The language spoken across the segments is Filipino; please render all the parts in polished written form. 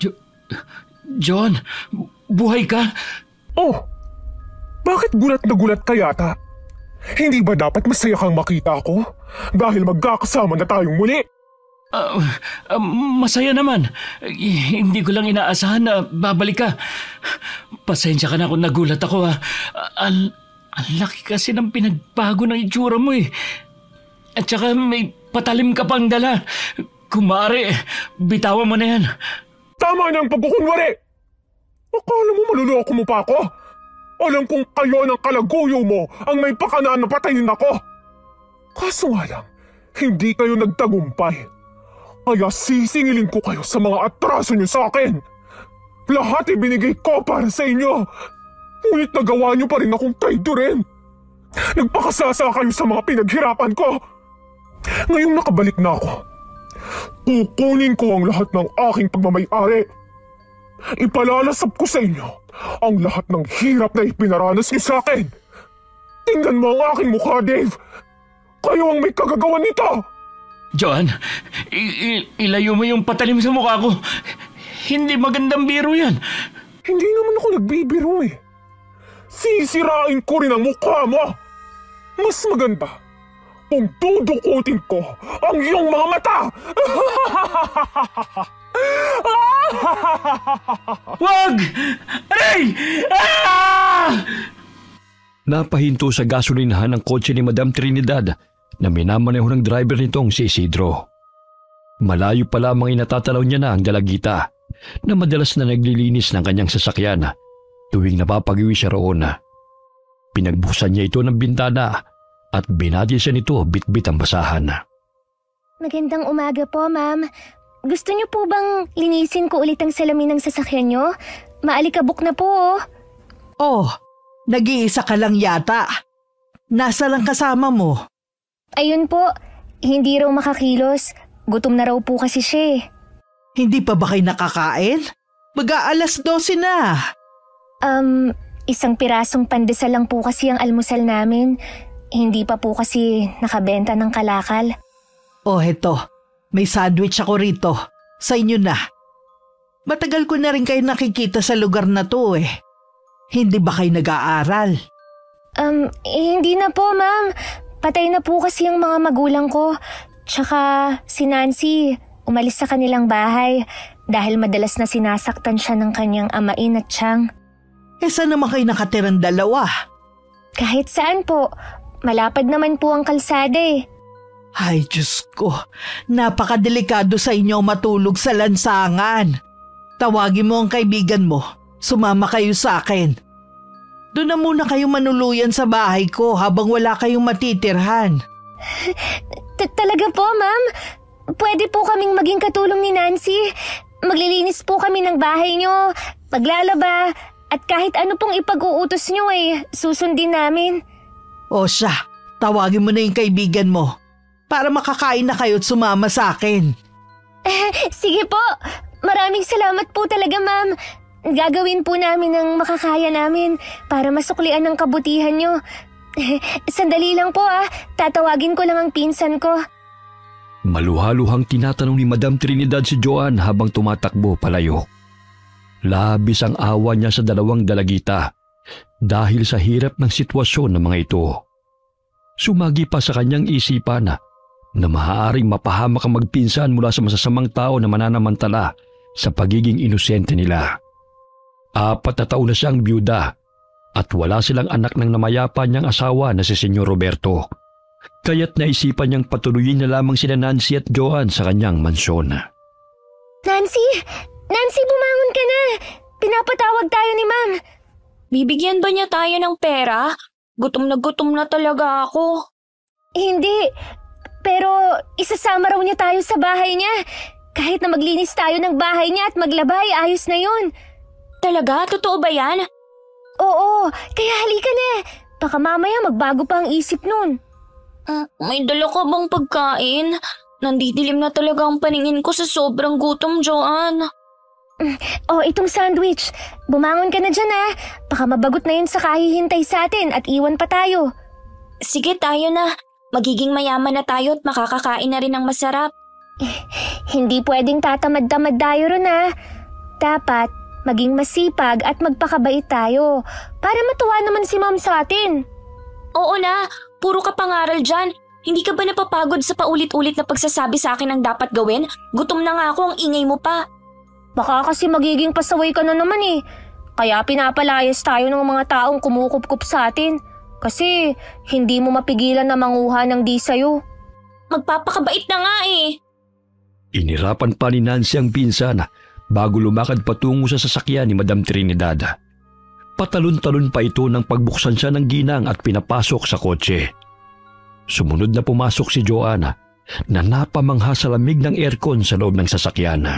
Jo- John, buhay ka? Oh, bakit gulat na gulat ka yata? Hindi ba dapat masaya kang makita ako? Dahil magkakasama na tayong muli. Masaya naman. Hindi ko lang inaasahan na babalik ka. Pasensya ka na kung nagulat ako ha. Ang laki kasi ng pinagbago ng itsura mo eh. At saka may patalim ka pang dala. Kung maaari, bitawan mo na yan. Tama na ang pagkukunwari! Akala mo maluloko mo pa ako? Alam kong kayo ng kalaguyo mo ang may pakanaan na patayin ako. Kaso nga lang, hindi kayo nagtagumpay. Kaya sisingilin ko kayo sa mga atraso niyo sa akin. Lahat ibinigay ko para sa inyo. Ngunit nagawa niyo pa rin akong traidorin. Nagpakasasa kayo sa mga pinaghirapan ko. Ngayong nakabalik na ako, kukunin ko ang lahat ng aking pagmamay-ari. Ipalalasap ko sa inyo ang lahat ng hirap na ipinaranas niyo sa akin. Tingnan mo ang aking mukha, Dave. Kayo ang may kagagawan nito. John, ilayo mo yung patalim sa mukha ko. Hindi magandang biro yan. Hindi naman ako nagbibiro eh. Sisirain ko rin ang mukha mo. Mas maganda kung dudukutin ko ang iyong mga mata. Wag! Aray! Ah! Napahinto sa gasolinahan ang kotse ni Madam Trinidad na minamaneho ng driver nitong si Isidro. Malayo pa lamang inatatalaw niya na ang dalagita na madalas na naglilinis ng kanyang sasakyan tuwing napapag-uwi siya roon. Pinagbusan niya ito ng bintana at binati siya nito bitbit ang basahan. Magandang umaga po, ma'am. Gusto niyo po bang linisin ko ulit ang salamin ng sasakyan niyo? Maalikabok na po, oh. Oh, nag-iisa ka lang yata. Nasa lang kasama mo? Ayun po, hindi raw makakilos. Gutom na raw po kasi siya eh. Hindi pa ba kayo nakakain? Mag-aalas 12 na. Isang pirasong pandesal lang po kasi ang almusal namin. Hindi pa po kasi nakabenta ng kalakal. Oh, heto. May sandwich ako rito. Sa inyo na. Matagal ko na rin kayo nakikita sa lugar na to eh. Hindi ba kayo nag-aaral? Hindi na po, ma'am. Patay na po kasi ang mga magulang ko. Tsaka si Nancy, umalis sa kanilang bahay dahil madalas na sinasaktan siya ng kanyang amain at tiyang. Saan naman kayo nakatirang dalawa? Kahit saan po. Malapad naman po ang kalsada eh. Ay, Diyos ko. Napakadelikado sa inyo matulog sa lansangan. Tawagin mo ang kaibigan mo. Sumama kayo sa akin. Doon na muna kayo manuluyan sa bahay ko habang wala kayong matitirhan. Talaga po, ma'am? Pwede po kaming maging katulong ni Nancy. Maglilinis po kami ng bahay niyo, maglalaba, at kahit ano pong ipag-uutos niyo susundin namin. O siya, tawagin mo na yung kaibigan mo para makakain na kayo at sumama sa akin. Sige po, maraming salamat po talaga, ma'am. Gagawin po namin ang makakaya namin para masuklian ang kabutihan niyo. Sandali lang po tatawagin ko lang ang pinsan ko. Maluhaluhang tinatanong ni Madam Trinidad si Joan habang tumatakbo palayo. Labis ang awa niya sa dalawang dalagita dahil sa hirap ng sitwasyon ng mga ito. Sumagi pa sa kanyang isipan na maaaring mapahamak ang magpinsan mula sa masasamang tao na mananamantala sa pagiging inosente nila. 4 na taon na siyang byuda at wala silang anak ng namayapa niyang asawa na si Senyor Roberto. Kaya't naisipan niyang patuloyin na lamang sina Nancy at Joan sa kanyang mansyon. Nancy! Nancy, bumangon ka na! Pinapatawag tayo ni ma'am. Bibigyan ba niya tayo ng pera? Gutom na talaga ako. Hindi. Pero isasama raw niya tayo sa bahay niya. Kahit na maglinis tayo ng bahay niya at maglaba ayos na yun. Talaga? Totoo ba yan? Oo, kaya halika na. Baka mamaya magbago pa ang isip nun. May dala ka bang pagkain? Nandidilim na talaga ang paningin ko sa sobrang gutom, Joan. Itong sandwich. Bumangon ka na dyan Baka mabagot na yun sa kahihintay sa atin at iwan pa tayo. Sige, tayo na. Magiging mayaman na tayo at makakakain na rin ng masarap. Hindi pwedeng tatamad-tamad tayo ron Dapat maging masipag at magpakabait tayo para matuwa naman si Ma'am sa atin. Oo na, puro ka pangaral dyan. Hindi ka ba napapagod sa paulit-ulit na pagsasabi sa akin ang dapat gawin? Gutom na nga ako, ang ingay mo pa. Baka kasi magiging pasaway ka na naman eh. Kaya pinapalayas tayo ng mga taong kumukup-kup sa atin. Kasi hindi mo mapigilan na manguha ng di sayo. Magpapakabait na nga eh. Inirapan pa ni Nancy ang pinsan bago lumakad patungo sa sasakyan ni Madam Trinidad. Patalon-talon pa ito nang pagbuksan siya ng ginang at pinapasok sa kotse. Sumunod na pumasok si Joanna na napamangha sa lamig ng aircon sa loob ng sasakyan.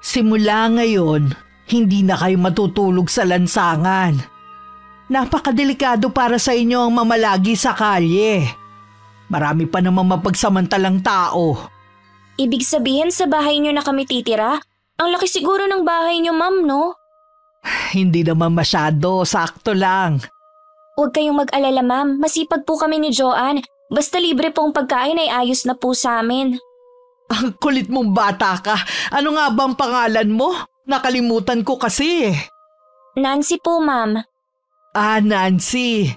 Simula ngayon, hindi na kayo matutulog sa lansangan. Napakadelikado para sa inyo ang mamalagi sa kalye. Marami pa namang mapagsamantalang tao. Ibig sabihin sa bahay niyo na kami titira? Ang laki siguro ng bahay niyo, ma'am, no? Hindi naman masyado, sakto lang. Huwag kayong mag-alala, ma'am. Masipag po kami ni Joanne. Basta libre pong pagkain ay ayos na po sa amin. Ang kulit mong bata ka. Ano nga bang pangalan mo? Nakalimutan ko kasi eh. Nancy po, ma'am. Ah, Nancy.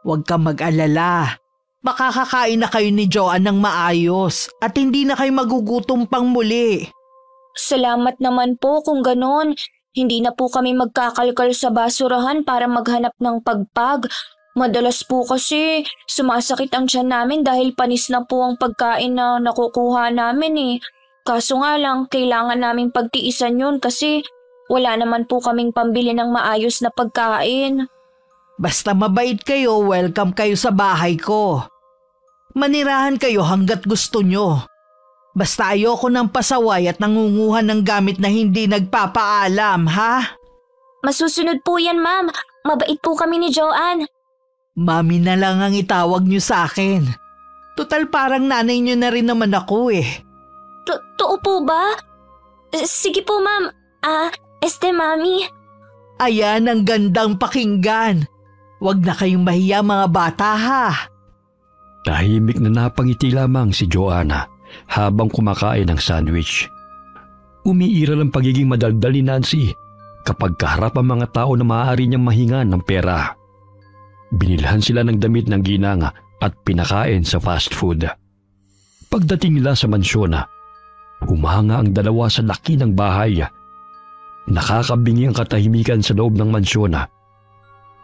Huwag kang mag-alala. Makakakain na kayo ni Joanne ng maayos at hindi na kayo magugutom pang muli. Salamat naman po kung ganon. Hindi na po kami magkakalkal sa basurahan para maghanap ng pagpag. Madalas po kasi sumasakit ang tiyan namin dahil panis na po ang pagkain na nakukuha namin eh. Kaso nga lang, kailangan naming pagtiisan yun kasi wala naman po kaming pambili ng maayos na pagkain. Basta mabait kayo, welcome kayo sa bahay ko. Manirahan kayo hanggat gusto nyo. Basta ayoko ng pasaway at nangunguha ng gamit na hindi nagpapaalam, ha? Masusunod po yan, ma'am. Mabait po kami ni Joanne. Mami na lang ang itawag nyo sa akin. Tutal parang nanay nyo na rin naman ako eh. Totoo po ba? Sige po, ma'am. Mami. Ayan ang gandang pakinggan. Huwag na kayong mahiya mga bata ha. Tahimik na napangiti lamang si Joanna habang kumakain ng sandwich. Umiiral ang pagiging madaldal ni Nancy kapag kaharap ang mga tao na maaari niyang mahingan ng pera. Binilhan sila ng damit ng ginang at pinakain sa fast food. Pagdating nila sa mansyon, humanga ang dalawa sa laki ng bahay. Nakakabingi ang katahimikan sa loob ng mansyon.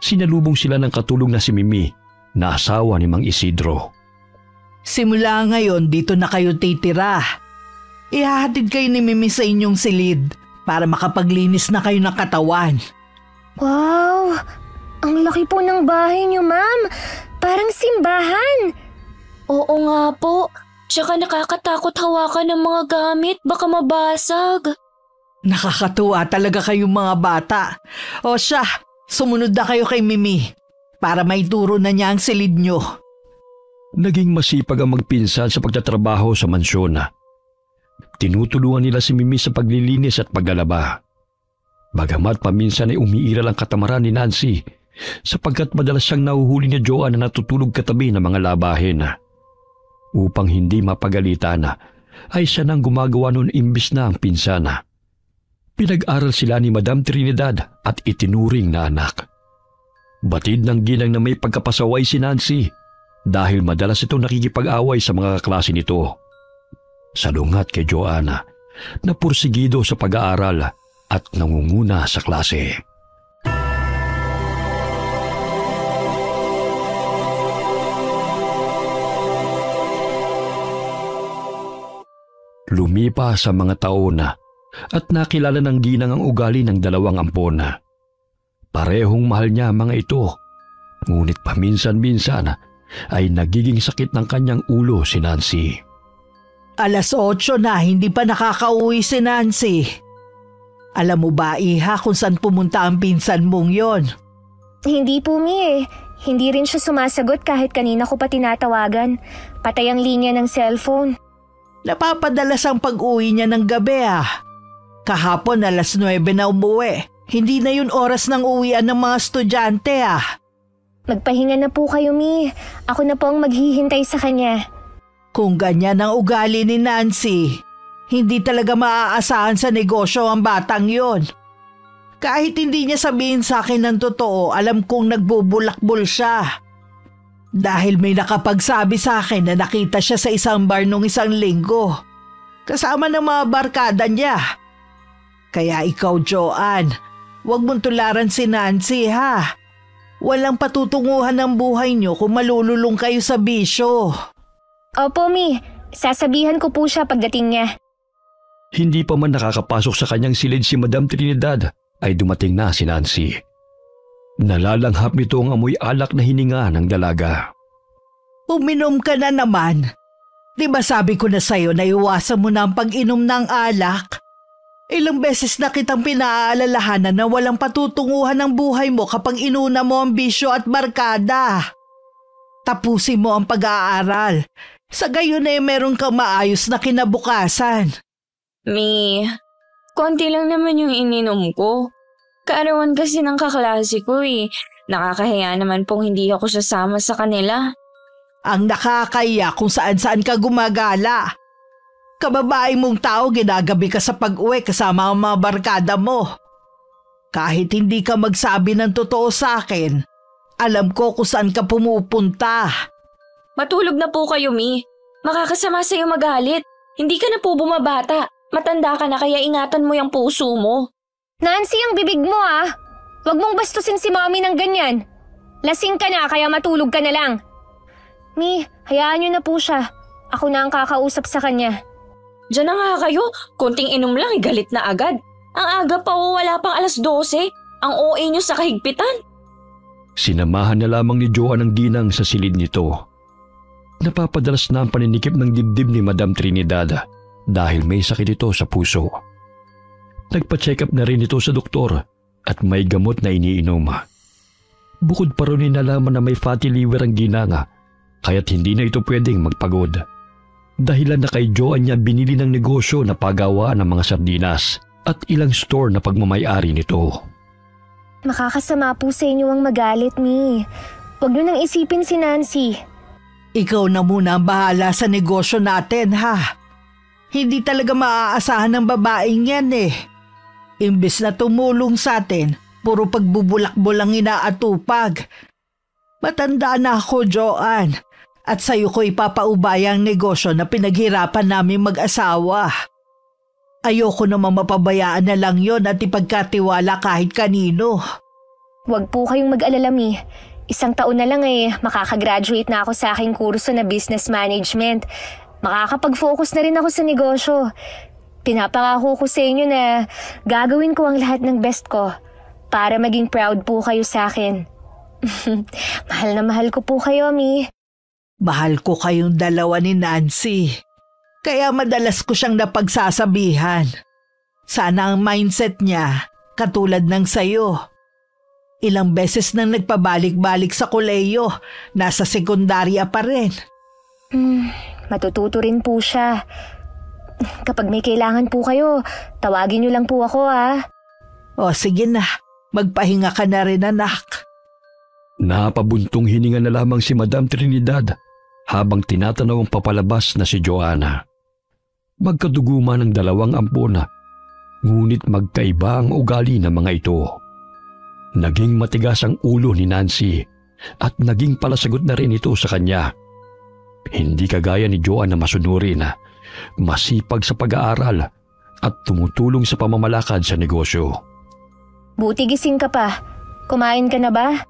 Sinalubong sila ng katulong na si Mimi na asawa ni Mang Isidro. Simula ngayon dito na kayo titira. Ihahatid kayo ni Mimi sa inyong silid para makapaglinis na kayo ng katawan. Wow! Ang laki po ng bahay niyo, ma'am. Parang simbahan. Oo nga po. Tsaka nakakatakot hawakan ng mga gamit. Baka mabasag. Nakakatuwa talaga kayong mga bata. O siya, sumunod na kayo kay Mimi para maituro na niya ang silid nyo. Naging masipag ang magpinsan sa pagtatrabaho sa mansyon. Tinutulungan nila si Mimi sa paglilinis at paglalaba. Bagamat paminsan ay umiiral ang katamaran ni Nancy sapagkat madalas siyang nahuhuli ni Joanne na natutulog katabi ng mga labahin. Upang hindi mapagalitan, ay siya nang gumagawa noon imbis na ang pinsan. Pinag-aral sila ni Madam Trinidad at itinuring na anak. Batid ng ginang na may pagkapasaway si Nancy dahil madalas itong nakikipag-away sa mga kaklase nito. Salungat kay Joanna na pursigido sa pag-aaral at nangunguna sa klase. Lumipas sa mga taon at nakilala ng ginang ang ugali ng dalawang ampon. Parehong mahal niya ang mga ito, ngunit paminsan-minsan ay nagiging sakit ng kanyang ulo si Nancy. 8:00 na, hindi pa nakakauwi si Nancy. Alam mo ba, Iha, kung saan pumunta ang pinsan mong yon? Hindi po, Mi eh. Hindi rin siya sumasagot kahit kanina ko pa tinatawagan. Patay ang linya ng cellphone. Napapadalas ang pag-uwi niya ng gabi Kahapon 9:00 na umuwi. Hindi na yun oras ng uwian ng mga estudyante Magpahinga na po kayo, Mi. Ako na po ang maghihintay sa kanya. Kung ganyan ang ugali ni Nancy, Hindi talaga maaasahan sa negosyo ang batang yon. Kahit hindi niya sabihin sa akin ng totoo, alam kong nagbubulakbol siya. Dahil may nakapagsabi sa akin na nakita siya sa isang bar nung isang linggo. Kasama ng mga barkada niya. Kaya ikaw, Joanne, huwag mong tularan si Nancy ha. Walang patutunguhan ng buhay niyo kung malululong kayo sa bisyo. Opo, Mi. Sasabihan ko po siya pagdating niya. Hindi pa man nakakapasok sa kanyang silid si Madam Trinidad ay dumating na si Nancy. Nalalanghap nito ang amoy alak na hininga ng dalaga. Uminom ka na naman. Di ba sabi ko na sa'yo na iwasan mo na ang pag-inom ng alak? Ilang beses na kitang pinaalalahanan na walang patutunguhan ng buhay mo kapag inuna mo ang bisyo at barkada. Tapusin mo ang pag-aaral. Sa gayon ay meron kang maayos na kinabukasan. Mi, konti lang naman yung ininom ko. Kaarawan kasi ng kaklase ko eh. Nakakahiya naman pong hindi ako sasama sa kanila. Ang nakakaya kung saan-saan ka gumagala. Kababae mong tao, ginagabi ka sa pag-uwi kasama ang mga barkada mo. Kahit hindi ka magsabi ng totoo sa akin, alam ko kung saan ka pumupunta. Matulog na po kayo, Mi. Makakasama sa'yo magalit. Hindi ka na po bumabata. Matanda ka na kaya ingatan mo yung puso mo. Nancy, ang bibig mo ah. Huwag mong bastusin si Mommy ng ganyan. Lasing ka na kaya matulog ka na lang. Mi, hayaan niyo na po siya. Ako na ang kakausap sa kanya. Diyan na nga kayo. Konting inom lang, galit na agad. Ang aga pa o wala pang 12:00. Ang OA niyo sa kahigpitan. Sinamahan na lamang ni Joanne ang ginang sa silid nito. Napapadalas na ang paninikip ng dibdib ni Madam Trinidad dahil may sakit ito sa puso. Nagpa-check up na rin ito sa doktor at may gamot na iniinom. Bukod pa rin nalaman na may fatty liver ang ginanga kaya't hindi na ito pwedeng magpagod. Dahilan na kay Joanne niya binili ng negosyo na pagawaan ng mga sardinas at ilang store na pagmamay-ari nito. Makakasama po sa inyo ang magalit, Mi. Huwag niyo nang isipin si Nancy. Ikaw na muna ang bahala sa negosyo natin ha. Hindi talaga maaasahan ng babaeng yan eh. Imbes na tumulong sa atin, puro pagbubulakbol ang inaatupag. Matanda na ako, Joanne, at sa'yo ko ipapaubaya ang negosyo na pinaghirapan namin mag-asawa. Ayoko namang mapabayaan na lang yon at ipagkatiwala kahit kanino. Huwag po kayong mag-alala, Mi. Isang taon na lang makakagraduate na ako sa aking kurso na business management. Makakapag-focus na rin ako sa negosyo. Pinapangako ko sa inyo na gagawin ko ang lahat ng best ko para maging proud po kayo sa akin. Mahal na mahal ko po kayo, Mi. Mahal ko kayong dalawa ni Nancy. Kaya madalas ko siyang napagsasabihan. Sana ang mindset niya katulad ng sayo. Ilang beses nang nagpabalik-balik sa kolehiyo, nasa sekundarya pa rin. Matututo rin po siya. Kapag may kailangan po kayo, tawagin niyo lang po ako ha. O sige na, magpahinga ka na rin anak. Napabuntong hininga na lamang si Madam Trinidad habang tinatanaw ang papalabas na si Joanna. Magkaduguman ng dalawang ampona, ngunit magkaiba ang ugali ng mga ito. Naging matigas ang ulo ni Nancy at naging palasagot na rin ito sa kanya. Hindi kagaya ni Joanne na masunurin, masipag sa pag-aaral at tumutulong sa pamamalakad sa negosyo. Buti gising ka pa. Kumain ka na ba?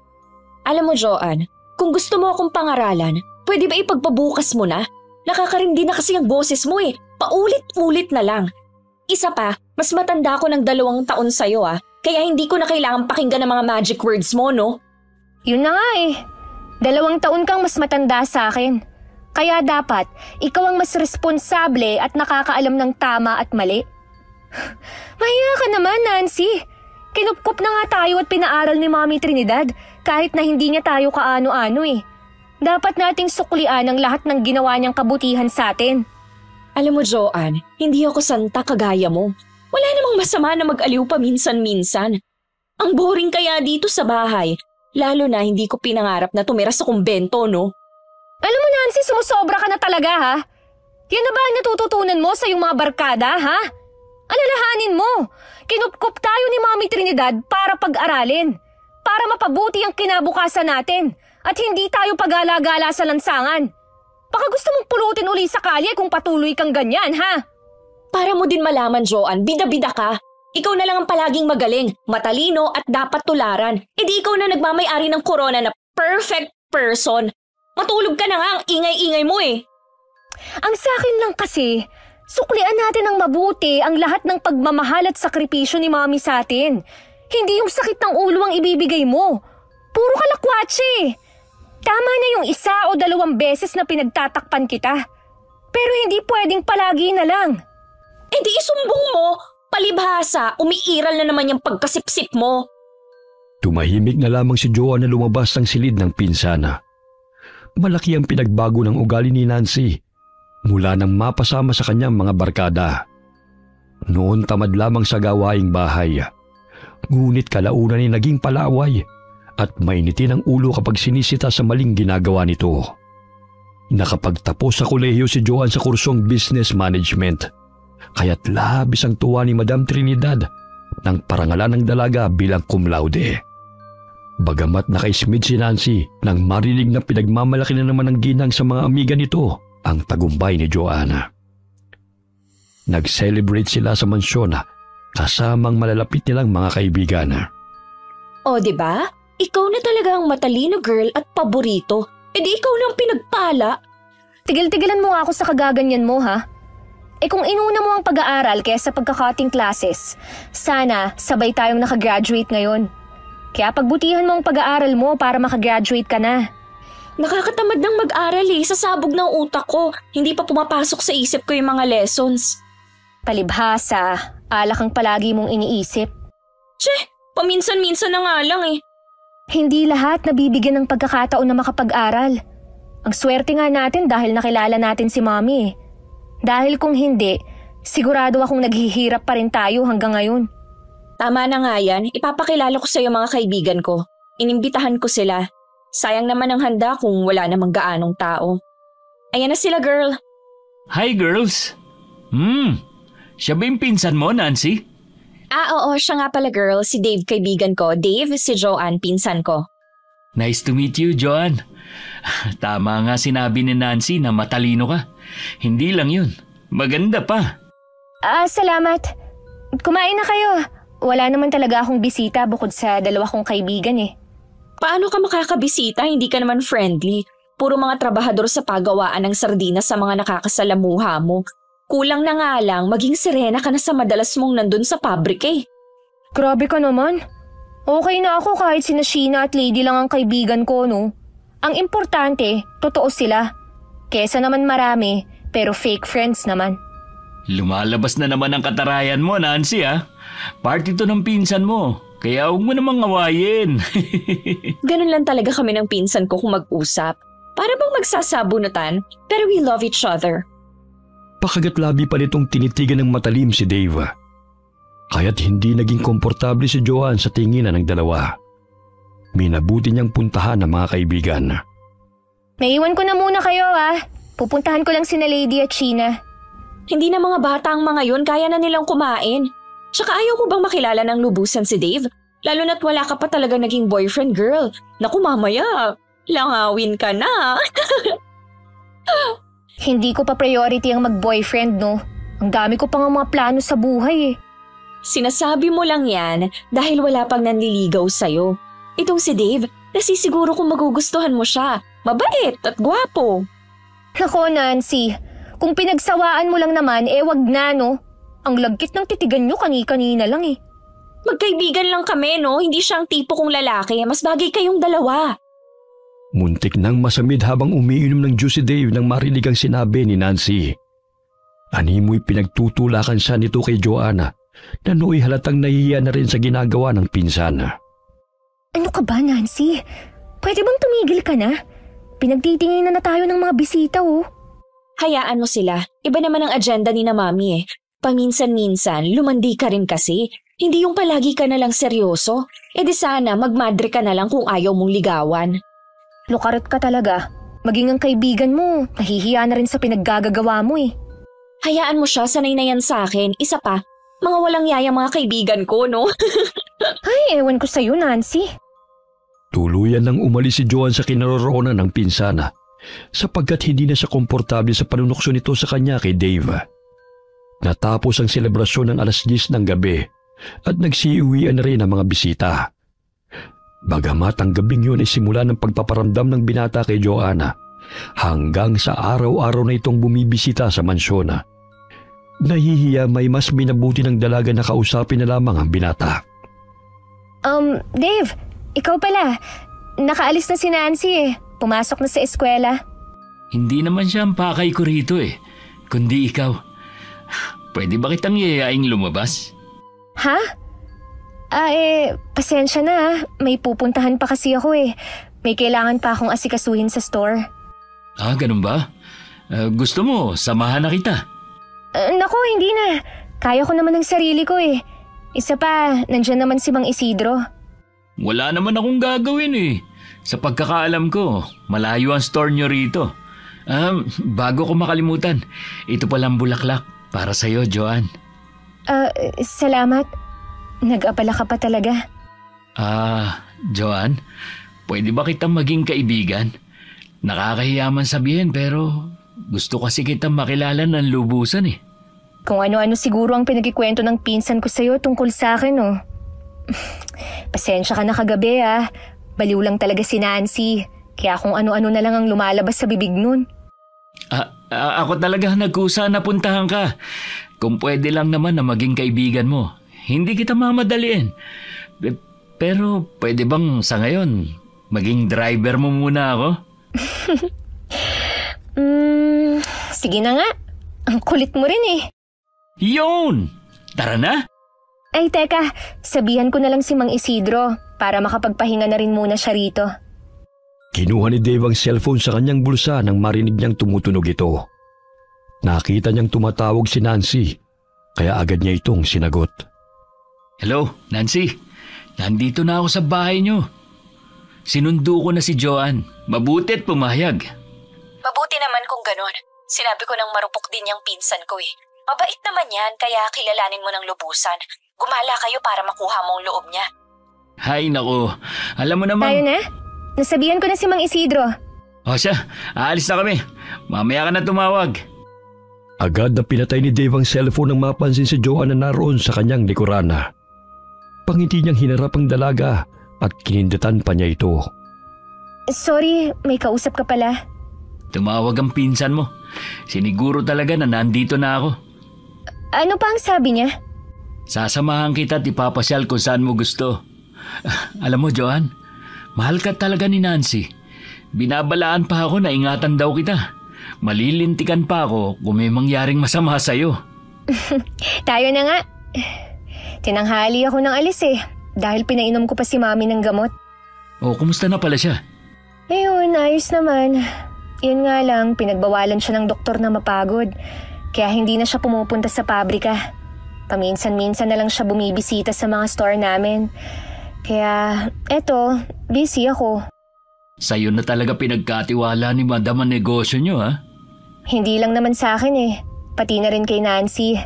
Alam mo, Joanne, kung gusto mo akong pangaralan, pwede ba ipagpabukas mo na? Nakakarindi na kasi ang boses mo Paulit-ulit na lang. Isa pa, mas matanda ako ng 2 taon sa'yo kaya hindi ko na kailangan pakinggan ng mga magic words mo, no? Yun na nga 2 taon kang mas matanda sa akin. Kaya dapat, ikaw ang mas responsable at nakakaalam ng tama at mali. Mahiya ka naman, Nancy. Kinupkup na nga tayo at pinaaral ni Mami Trinidad kahit na hindi niya tayo kaano-ano Dapat nating suklian ang lahat ng ginawa niyang kabutihan sa atin. Alam mo, Joanne, hindi ako santa kagaya mo. Wala namang masama na mag-aliw pa minsan-minsan. Ang boring kaya dito sa bahay, lalo na hindi ko pinangarap na tumira sa kumbento, no? Alam mo, Nancy, sumusobra ka na talaga ha. Yan na ba ang natututunan mo sa iyong mga barkada, ha? Alalahanin mo, kinupkup tayo ni Mami Trinidad para pag-aralin. Para mapabuti ang kinabukasan natin at hindi tayo pag-alagala sa lansangan. Baka gusto mong pulutin uli sa kalye kung patuloy kang ganyan, ha? Para mo din malaman, Joanne, bida-bida ka. Ikaw na lang ang palaging magaling, matalino at dapat tularan. E di ikaw na nagmamay-ari ng corona na perfect person. Matulog ka na nga, ang ingay-ingay mo eh. Ang sa akin lang kasi, suklian natin ng mabuti ang lahat ng pagmamahal at sakripisyo ni Mami sa atin. Hindi yung sakit ng ulo ang ibibigay mo. Puro kalakwatsi. Tama na yung 1 o 2 beses na pinagtatakpan kita. Pero hindi pwedeng palagi na lang. Eh di isumbong mo. Palibhasa, umiiral na naman yung pagkasipsip mo. Tumahimik na lamang si Joanne na lumabas ng silid ng pinsana. Malaki ang pinagbago ng ugali ni Nancy mula nang mapasama sa kanyang mga barkada. Noon tamad lamang sa gawaing bahay. Ngunit kalaunan ay naging palaway at mainitin ang ulo kapag sinisita sa maling ginagawa nito. Nakapagtapos sa kolehiyo si Joanne sa kursong Business Management, kaya't labis ang tuwa ni Madam Trinidad nang parangalan ng dalaga bilang cum laude. Bagamat nakaismid si Nancy nang marinig na pinagmamalaki na naman ng ginang sa mga amiga nito ang tagumpay ni Joanna. Nag-celebrate sila sa mansyon kasamang malalapit nilang mga kaibigan. O diba? Ikaw na talaga ang matalino girl at paborito. E di ikaw nang pinagpala. Tigil-tigilan mo nga ako sa kagaganyan mo, ha? Eh kung inuna mo ang pag-aaral kaysa pagka-cutting classes, sana sabay tayong nakagraduate ngayon. Kaya pagbutihan mo ang pag-aaral mo para makagraduate ka na. Nakakatamad ng mag-aral eh, sasabog ng utak ko. Hindi pa pumapasok sa isip ko yung mga lessons. Palibhasa, alak ang palagi mong iniisip. Tse, paminsan-minsan na nga lang eh. Hindi lahat nabibigyan ng pagkakataon na makapag-aral. Ang swerte nga natin dahil nakilala natin si Mami eh. Dahil kung hindi, sigurado akong naghihirap pa rin tayo hanggang ngayon. Tama na nga yan, ipapakilala ko sa iyo mga kaibigan ko. Inimbitahan ko sila. Sayang naman ang handa kung wala namang gaanong tao. Ayan na sila, girl. Hi, girls. Siya ba yung pinsan mo, Nancy? Oo, siya nga pala, girl. Si Dave, kaibigan ko. Dave, si Joanne, pinsan ko. Nice to meet you, Joanne. Tama nga sinabi ni Nancy na matalino ka. Hindi lang yun, maganda pa. Salamat. Kumain na kayo. Wala naman talaga akong bisita bukod sa 2 kong kaibigan eh. Paano ka makakabisita? Hindi ka naman friendly. Puro mga trabahador sa pagawaan ng sardinas sa mga nakakasalamuha mo. Kulang na nga lang, maging sirena ka na sa madalas mong nandun sa pabrika eh. Grabe ka naman. Okay na ako kahit sina Sheena at Lady lang ang kaibigan ko, no? Ang importante, totoo sila. Kesa naman marami, pero fake friends naman. Lumalabas na naman ang katarayan mo, Nancy, ha? Party to ng pinsan mo, kaya huwag mo namang awayin. Ganun lang talaga kami ng pinsan ko kung mag-usap. Para bang magsasabunutan, pero we love each other. Pakagat-labi pa nitong tinitigan ng matalim si Dave. Kaya't hindi naging komportable si Joanne sa tinginan ng dalawa. Minabuti niyang puntahan ang mga kaibigan. Naiwan ko na muna kayo, ha? Pupuntahan ko lang sina Lady at Sheena. Hindi na mga bata ang mga yun, kaya na nilang kumain. Tsaka ayaw mo bang makilala ng lubusan si Dave? Lalo na't wala ka pa talaga naging boyfriend, girl. Naku, mamaya, langawin ka na. Hindi ko pa priority ang mag-boyfriend, no? Ang dami ko pa nga mga plano sa buhay eh. Sinasabi mo lang yan dahil wala pang nanliligaw sa'yo. Itong si Dave, nasisiguro kung magugustuhan mo siya. Mabait at gwapo. Nako, Nancy. Kung pinagsawaan mo lang naman, wag na, no? Ang lagkit ng titigan nyo kani-kanina lang eh. Magkaibigan lang kami, no? Hindi siyang tipo kong lalaki. Mas bagay kayong dalawa. Muntik nang masamid habang umiinom ng juice si Dave nang marinig ang sinabi ni Nancy. Animoy pinagtutulakan siya nito kay Joanna na nooy halatang nahihiya na rin sa ginagawa ng pinsan. Ano ka ba, Nancy? Pwede bang tumigil ka na? Pinagtitingin na tayo ng mga bisita, oh. Hayaan mo sila. Iba naman ang agenda ni na Mami eh. Paminsan-minsan, lumandi ka rin kasi. Hindi yung palagi ka na lang seryoso. E di sana magmadre ka na lang kung ayaw mong ligawan. Lukarot ka talaga. Maging ang kaibigan mo, nahihiya na rin sa pinaggagawa mo eh. Hayaan mo siya, sanay na yan sa akin. Isa pa, mga walang yaya mga kaibigan ko, no? Ay, ewan ko sa'yo, Nancy. Tuluyan nang umalis si Joanne sa kinaroroonan ng pinsana sapagkat hindi na siya komportable sa panunukso nito sa kanya kay Dave. Natapos ang selebrasyon ng 10:00 ng gabi at nagsiuwian na rin ang mga bisita. Bagamat ang gabing yun ay simula ng pagpaparamdam ng binata kay Joanna hanggang sa araw-araw na itong bumibisita sa mansyon. Nahihiya may mas minabuti ng dalaga na kausapin na lamang ang binata. Dave, ikaw pala. Nakaalis na si Nancy eh. Pumasok na sa eskwela. Hindi naman siya ang pakay ko rito eh, kundi ikaw. Pwede ba kitang yayaing lumabas? Ha? Pasensya na. May pupuntahan pa kasi ako eh. May kailangan pa akong asikasuhin sa store. Ganun ba? Gusto mo, samahan na kita. Naku, hindi na. Kaya ko naman ng sarili ko eh. Isa pa, nandyan naman si Mang Isidro. Wala naman akong gagawin eh. Sa pagkakaalam ko, malayo ang store nyo rito. Bago ko makalimutan, ito palang bulaklak para sa'yo, Joanne. Salamat. Nag-abala ka pa talaga. Joanne, pwede ba kitang maging kaibigan? Nakakahiya man sabihin pero gusto kasi kitang makilala ng lubusan eh. Kung ano-ano siguro ang pinagkikwento ng pinsan ko sa'yo tungkol sa akin, oh. Pasensya ka na kagabi, ah. Baliw lang talaga si Nancy. Kaya kung ano-ano na lang ang lumalabas sa bibig nun. Ako talaga nagkusa na puntahan ka. Kung pwede lang naman na maging kaibigan mo, hindi kita mamadaliin. Pero pwede bang sa ngayon, maging driver mo muna ako? Sige na nga. Ang kulit mo rin eh. Yun! Tara na! Ay teka, sabihan ko na lang si Mang Isidro para makapagpahinga na rin muna siya rito. Kinuha ni Dave ang cellphone sa kanyang bulsa nang marinig niyang tumutunog ito. Nakita niyang tumatawag si Nancy, kaya agad niya itong sinagot. Hello, Nancy. Nandito na ako sa bahay niyo. Sinundo ko na si Joanne. Mabuti at pumayag. Mabuti naman kung ganon. Sinabi ko nang marupok din yung pinsan ko eh. Mabait naman yan, kaya kilalanin mo ng lubusan. Gumala kayo para makuha mong loob niya. Hay nako, alam mo naman... Tayo na? Nasabihan ko na si Mang Isidro. O siya, aalis na kami. Mamaya ka na tumawag. Agad na pinatay ni Dave ang cellphone nang mapansin si Joanne na naroon sa kanyang likuran. Pangiti niyang hinarap ang dalaga at kinindatan pa niya ito. Sorry, may kausap ka pala. Tumawag ang pinsan mo. Siniguro talaga na nandito na ako. Ano pa ang sabi niya? Sasamahan kita at ipapasyal kung saan mo gusto. Alam mo, Joanne, mahal ka talaga ni Nancy. Binabalaan pa ako na ingatan daw kita. Malilintikan pa ako kung may mangyaring masama sa'yo. Tayo na nga. Tinanghali ako ng alis eh, dahil pinainom ko pa si Mami ng gamot. Kumusta na pala siya? Ayun, ayos naman. Yun nga lang, pinagbawalan siya ng doktor na mapagod. Kaya hindi na siya pumupunta sa pabrika. Paminsan-minsan na lang siya bumibisita sa mga store namin. Kaya, eto, busy ako. Sa'yo na talaga pinagkatiwala ni Madam ang negosyo niyo, ha? Hindi lang naman sa akin eh, pati na rin kay Nancy.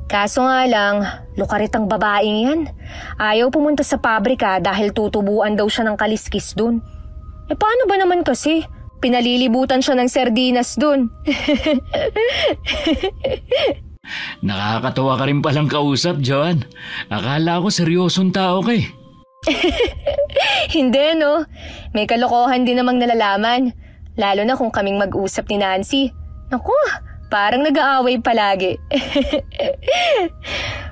Kaso nga lang, lukarit ang babaeng yan. Ayaw pumunta sa pabrika dahil tutubuan daw siya ng kaliskis dun. Paano ba naman kasi? Pinalilibutan siya ng sardinas dun. Nakakatawa ka rin palang kausap, Joanne. Akala ko seryosong tao ka eh. Hindi no, may kalokohan din namang nalalaman. Lalo na kung kaming mag-usap ni Nancy. Naku, parang nag-aaway palagi.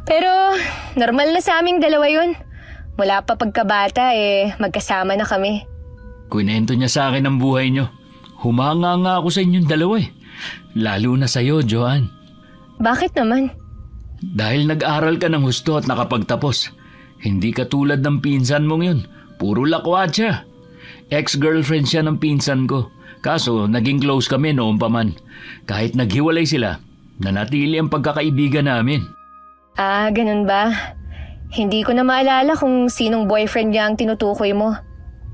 Pero normal na sa aming dalawa yun. Mula pa pagkabata magkasama na kami. Kwento niya sa akin ang buhay niyo. Humanga nga ako sa inyong dalawa eh. Lalo na sa'yo, Joanne. Bakit naman? Dahil nag-aral ka ng husto at nakapagtapos. Hindi ka tulad ng pinsan mong yun. Puro lakwat siya. Ex-girlfriend siya ng pinsan ko. Kaso naging close kami noon pa man. Kahit naghiwalay sila, nanatili ang pagkakaibigan namin. Ganun ba? Hindi ko na maalala kung sinong boyfriend niya ang tinutukoy mo.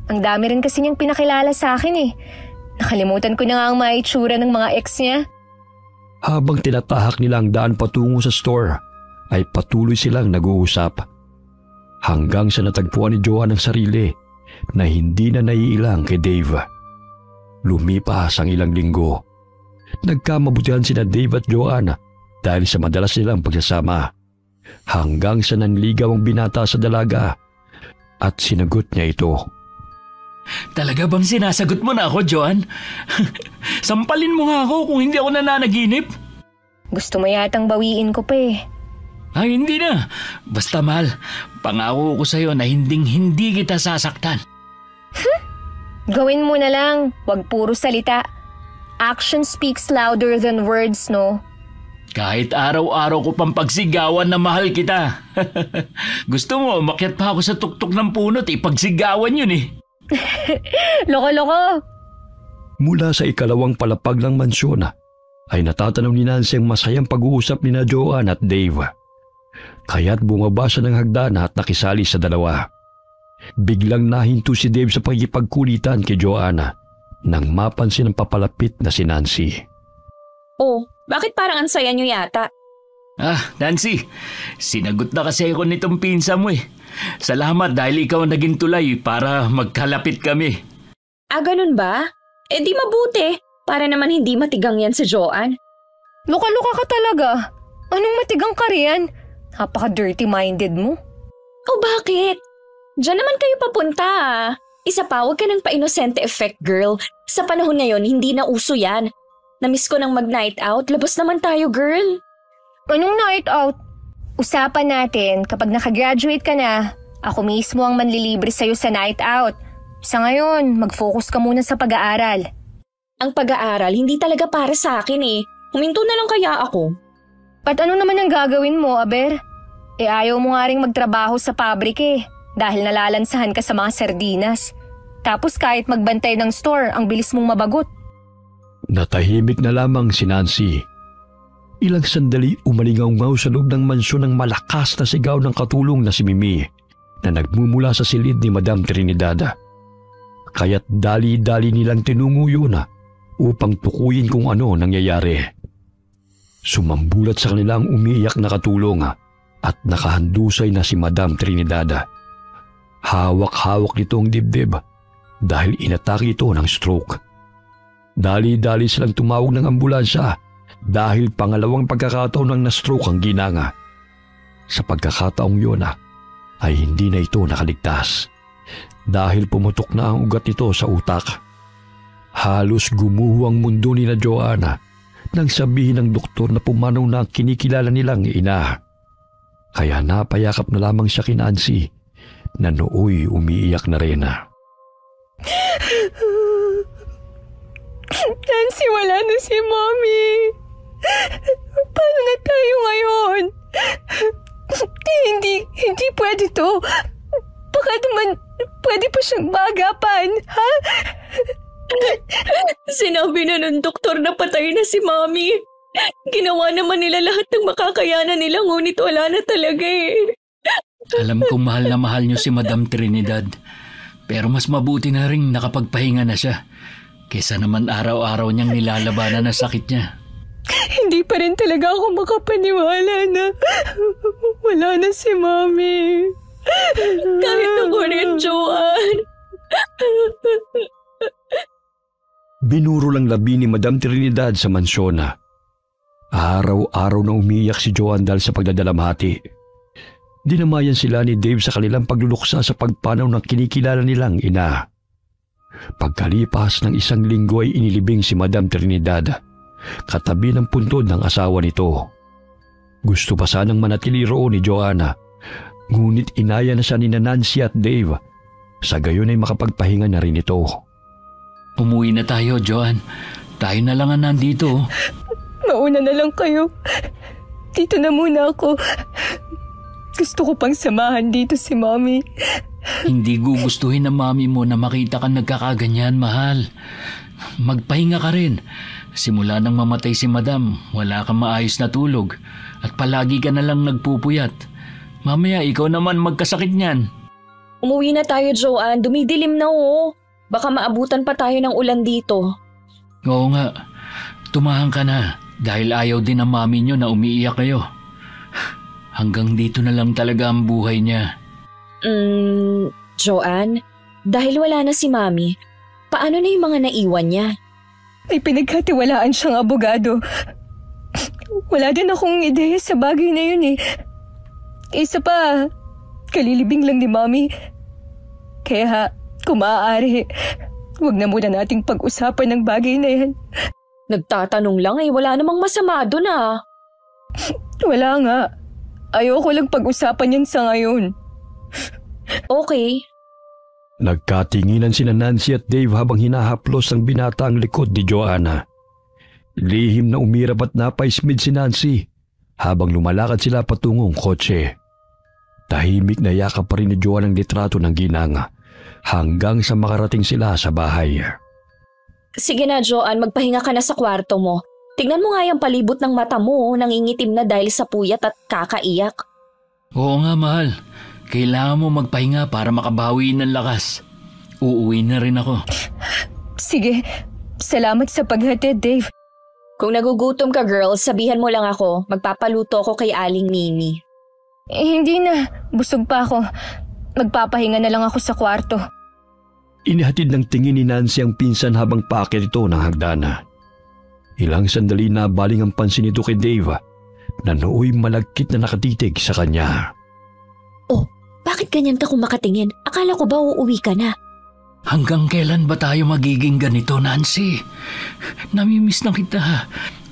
Ang dami rin kasi niyang pinakilala sa akin eh. Nakalimutan ko na nga ang mga itsura ng mga ex niya. Habang tinatahak nila ang daan patungo sa store, ay patuloy silang nag-uusap. Hanggang sa natagpuan ni Joanne ang sarili na hindi na naiilang kay Dave. Lumipas ang ilang linggo. Nagkamabutihan sina Dave at Joanne dahil sa madalas nilang pagsasama. Hanggang sa nanligaw ang binata sa dalaga at sinagot niya ito. Talaga bang sinasagot mo na ako, Joanne? Sampalin mo nga ako kung hindi ako nananaginip. Gusto mo yatang bawiin ko pa eh. Ay, hindi na. Basta mahal, pangako ko sa'yo na hindi kita sasaktan. Gawin mo na lang, wag puro salita. Action speaks louder than words, no? Kahit araw-araw ko pang pagsigawan na mahal kita. Gusto mo, umakyat pa ako sa tuktok ng puno at ipagsigawan yun eh. Loko-loko! Mula sa ikalawang palapag ng mansyon ay natatanaw ni Nancy ang masayang pag-uusap ni na Joanne at Dave. Kaya't bumaba siya ng hagdan at nakisali sa dalawa. Biglang nahinto si Dave sa pagkipagkulitan kay Joanne nang mapansin ang papalapit na si Nancy. Oh, bakit parang ang saya niyo yata? Ah, Nancy, sinagot na kasi ako nitong pinsa mo eh. Salamat dahil ikaw ang naging tulay para magkalapit kami. Ah, ganun ba? Eh di mabuti, para naman hindi matigang yan sa Joanne. Luka-luka ka talaga. Anong matigang ka riyan? Napaka-dirty-minded mo. Oh, bakit? Diyan naman kayo papunta ah. Isa pa, huwag ka ng pa-inosente effect, girl. Sa panahon ngayon, hindi na uso yan. Namiss ko ng mag-night out. Labas naman tayo, girl. Anong night out? Usapan natin kapag nakagraduate ka na, ako mismo ang manlilibre sa'yo sa night out. Sa ngayon, mag-focus ka muna sa pag-aaral. Ang pag-aaral, hindi talaga para sa akin eh. Huminto na lang kaya ako. At ano naman ang gagawin mo, Aber? Eh ayaw mo nga rin magtrabaho sa pabrik eh, dahil nalalansahan ka sa mga sardinas. Tapos kahit magbantay ng store, ang bilis mong mabagot. Natahimik na lamang si Nancy. Ilang sandali umalingaw-ngaw sa loob ng mansyon ng malakas na sigaw ng katulong na si Mimi na nagmumula sa silid ni Madam Trinidad. Kaya't dali-dali nilang tinunguyo na upang tukuyin kung ano nangyayari. Sumambulat sa kanila ang umiiyak na katulong at nakahandusay na si Madam Trinidad. Hawak-hawak nito ang dibdib dahil inatake ito ng stroke. Dali-dali silang tumawag ng ambulansya dahil pangalawang pagkakataon ng na-stroke ang ginanga. Sa pagkakataong yun ay hindi na ito nakaligtas dahil pumutok na ang ugat nito sa utak. Halos gumuho ang mundo ni na Joanne nang sabihin ng doktor na pumanaw na ang kinikilala nilang ina. Kaya napayakap na lamang siya kay Nancy na nooy umiiyak na rin. Nancy, wala na si Mommy. Paano na tayo ngayon? Hindi pwede to. Baka naman pwede pa siyang maagapan, ha? Sinabi na ng doktor na patay na si Mommy. Ginawa naman nila lahat ng makakayanan nila ngunit wala na talaga eh. Alam kong mahal na mahal niyo si Madam Trinidad. Pero mas mabuti na rin nakapagpahinga na siya kaysa naman araw-araw niyang nilalabanan na sakit niya. Hindi pa rin talaga ako makapaniwala na wala na si Mommy. Kahit ako rin, Joanne. Binuro lang labi ni Madam Trinidad sa mansyon. Araw-araw na umiiyak si Joanne dahil sa pagdadalamhati. Dinamayan sila ni Dave sa kanilang pagluluksa sa pagpanaw ng kinikilala nilang ina. Pagkalipas ng isang linggo ay inilibing si Madam Trinidad, katabi ng puntod ng asawa nito. Gusto pa sanang manatili roon ni Joanne, ngunit inaya na siya ni Nancy at Dave. Sa gayon ay makapagpahinga na rin ito. Umuwi na tayo, Joanne. Tayo na lang ang nandito. Mauna na lang kayo. Dito na muna ako. Gusto ko pang samahan dito si Mommy. Hindi gugustuhin ng mami mo na makita kang nagkakaganyan, mahal. Magpahinga ka rin. Simula nang mamatay si Madam, wala kang maayos na tulog at palagi ka na lang nagpupuyat. Mamaya ikaw naman magkasakit niyan. Umuwi na tayo, Joanne. Dumidilim na oh. Baka maabutan pa tayo ng ulan dito. Oo nga, tumahan ka na dahil ayaw din ng mami niyo na umiiyak kayo. Hanggang dito na lang talaga ang buhay niya. Joanne, dahil wala na si Mami, paano na yung mga naiwan niya? May pinagkatiwalaan siyang abogado. Wala din akong ideya sa bagay na yun eh. Isa pa, kalilibing lang ni Mami. Kaya kung maaari, huwag na muna nating pag-usapan ng bagay na yan. Nagtatanong lang wala namang masama doon ah. Wala nga. Ayoko lang pag-usapan yan sa ngayon. Okay. Nagkatinginan sina Nancy at Dave habang hinahaplos ng binata ang likod ni Joanna. Lihim na umirap at napaismid si Nancy habang lumalakad sila patungong kotse. Tahimik na yakap pa rin ni Joanna ang litrato ng ginang hanggang sa makarating sila sa bahay. Sige na Joanne, magpahinga ka na sa kwarto mo. Tignan mo nga yung palibot ng mata mo, nangingitim na dahil sa puyat at kakaiyak. Oo nga, mahal. Kailangan mo magpahinga para makabawi ng lakas. Uuwi na rin ako. Sige, salamat sa paghatid, Dave. Kung nagugutom ka girl, sabihan mo lang ako. Magpapaluto ako kay Aling Mimi. Hindi na. Busog pa ako. Magpapahinga na lang ako sa kwarto. Inihatid ng tingin ni Nancy ang pinsan habang paakyat ito ng hagdana. Ilang sandali na baling ang pansin nito kay Dave na nooy malagkit na nakatitig sa kanya. Oh, bakit ganyan ka kung makatingin? Akala ko ba uuwi ka na? Hanggang kailan ba tayo magiging ganito, Nancy? Namimiss na kita.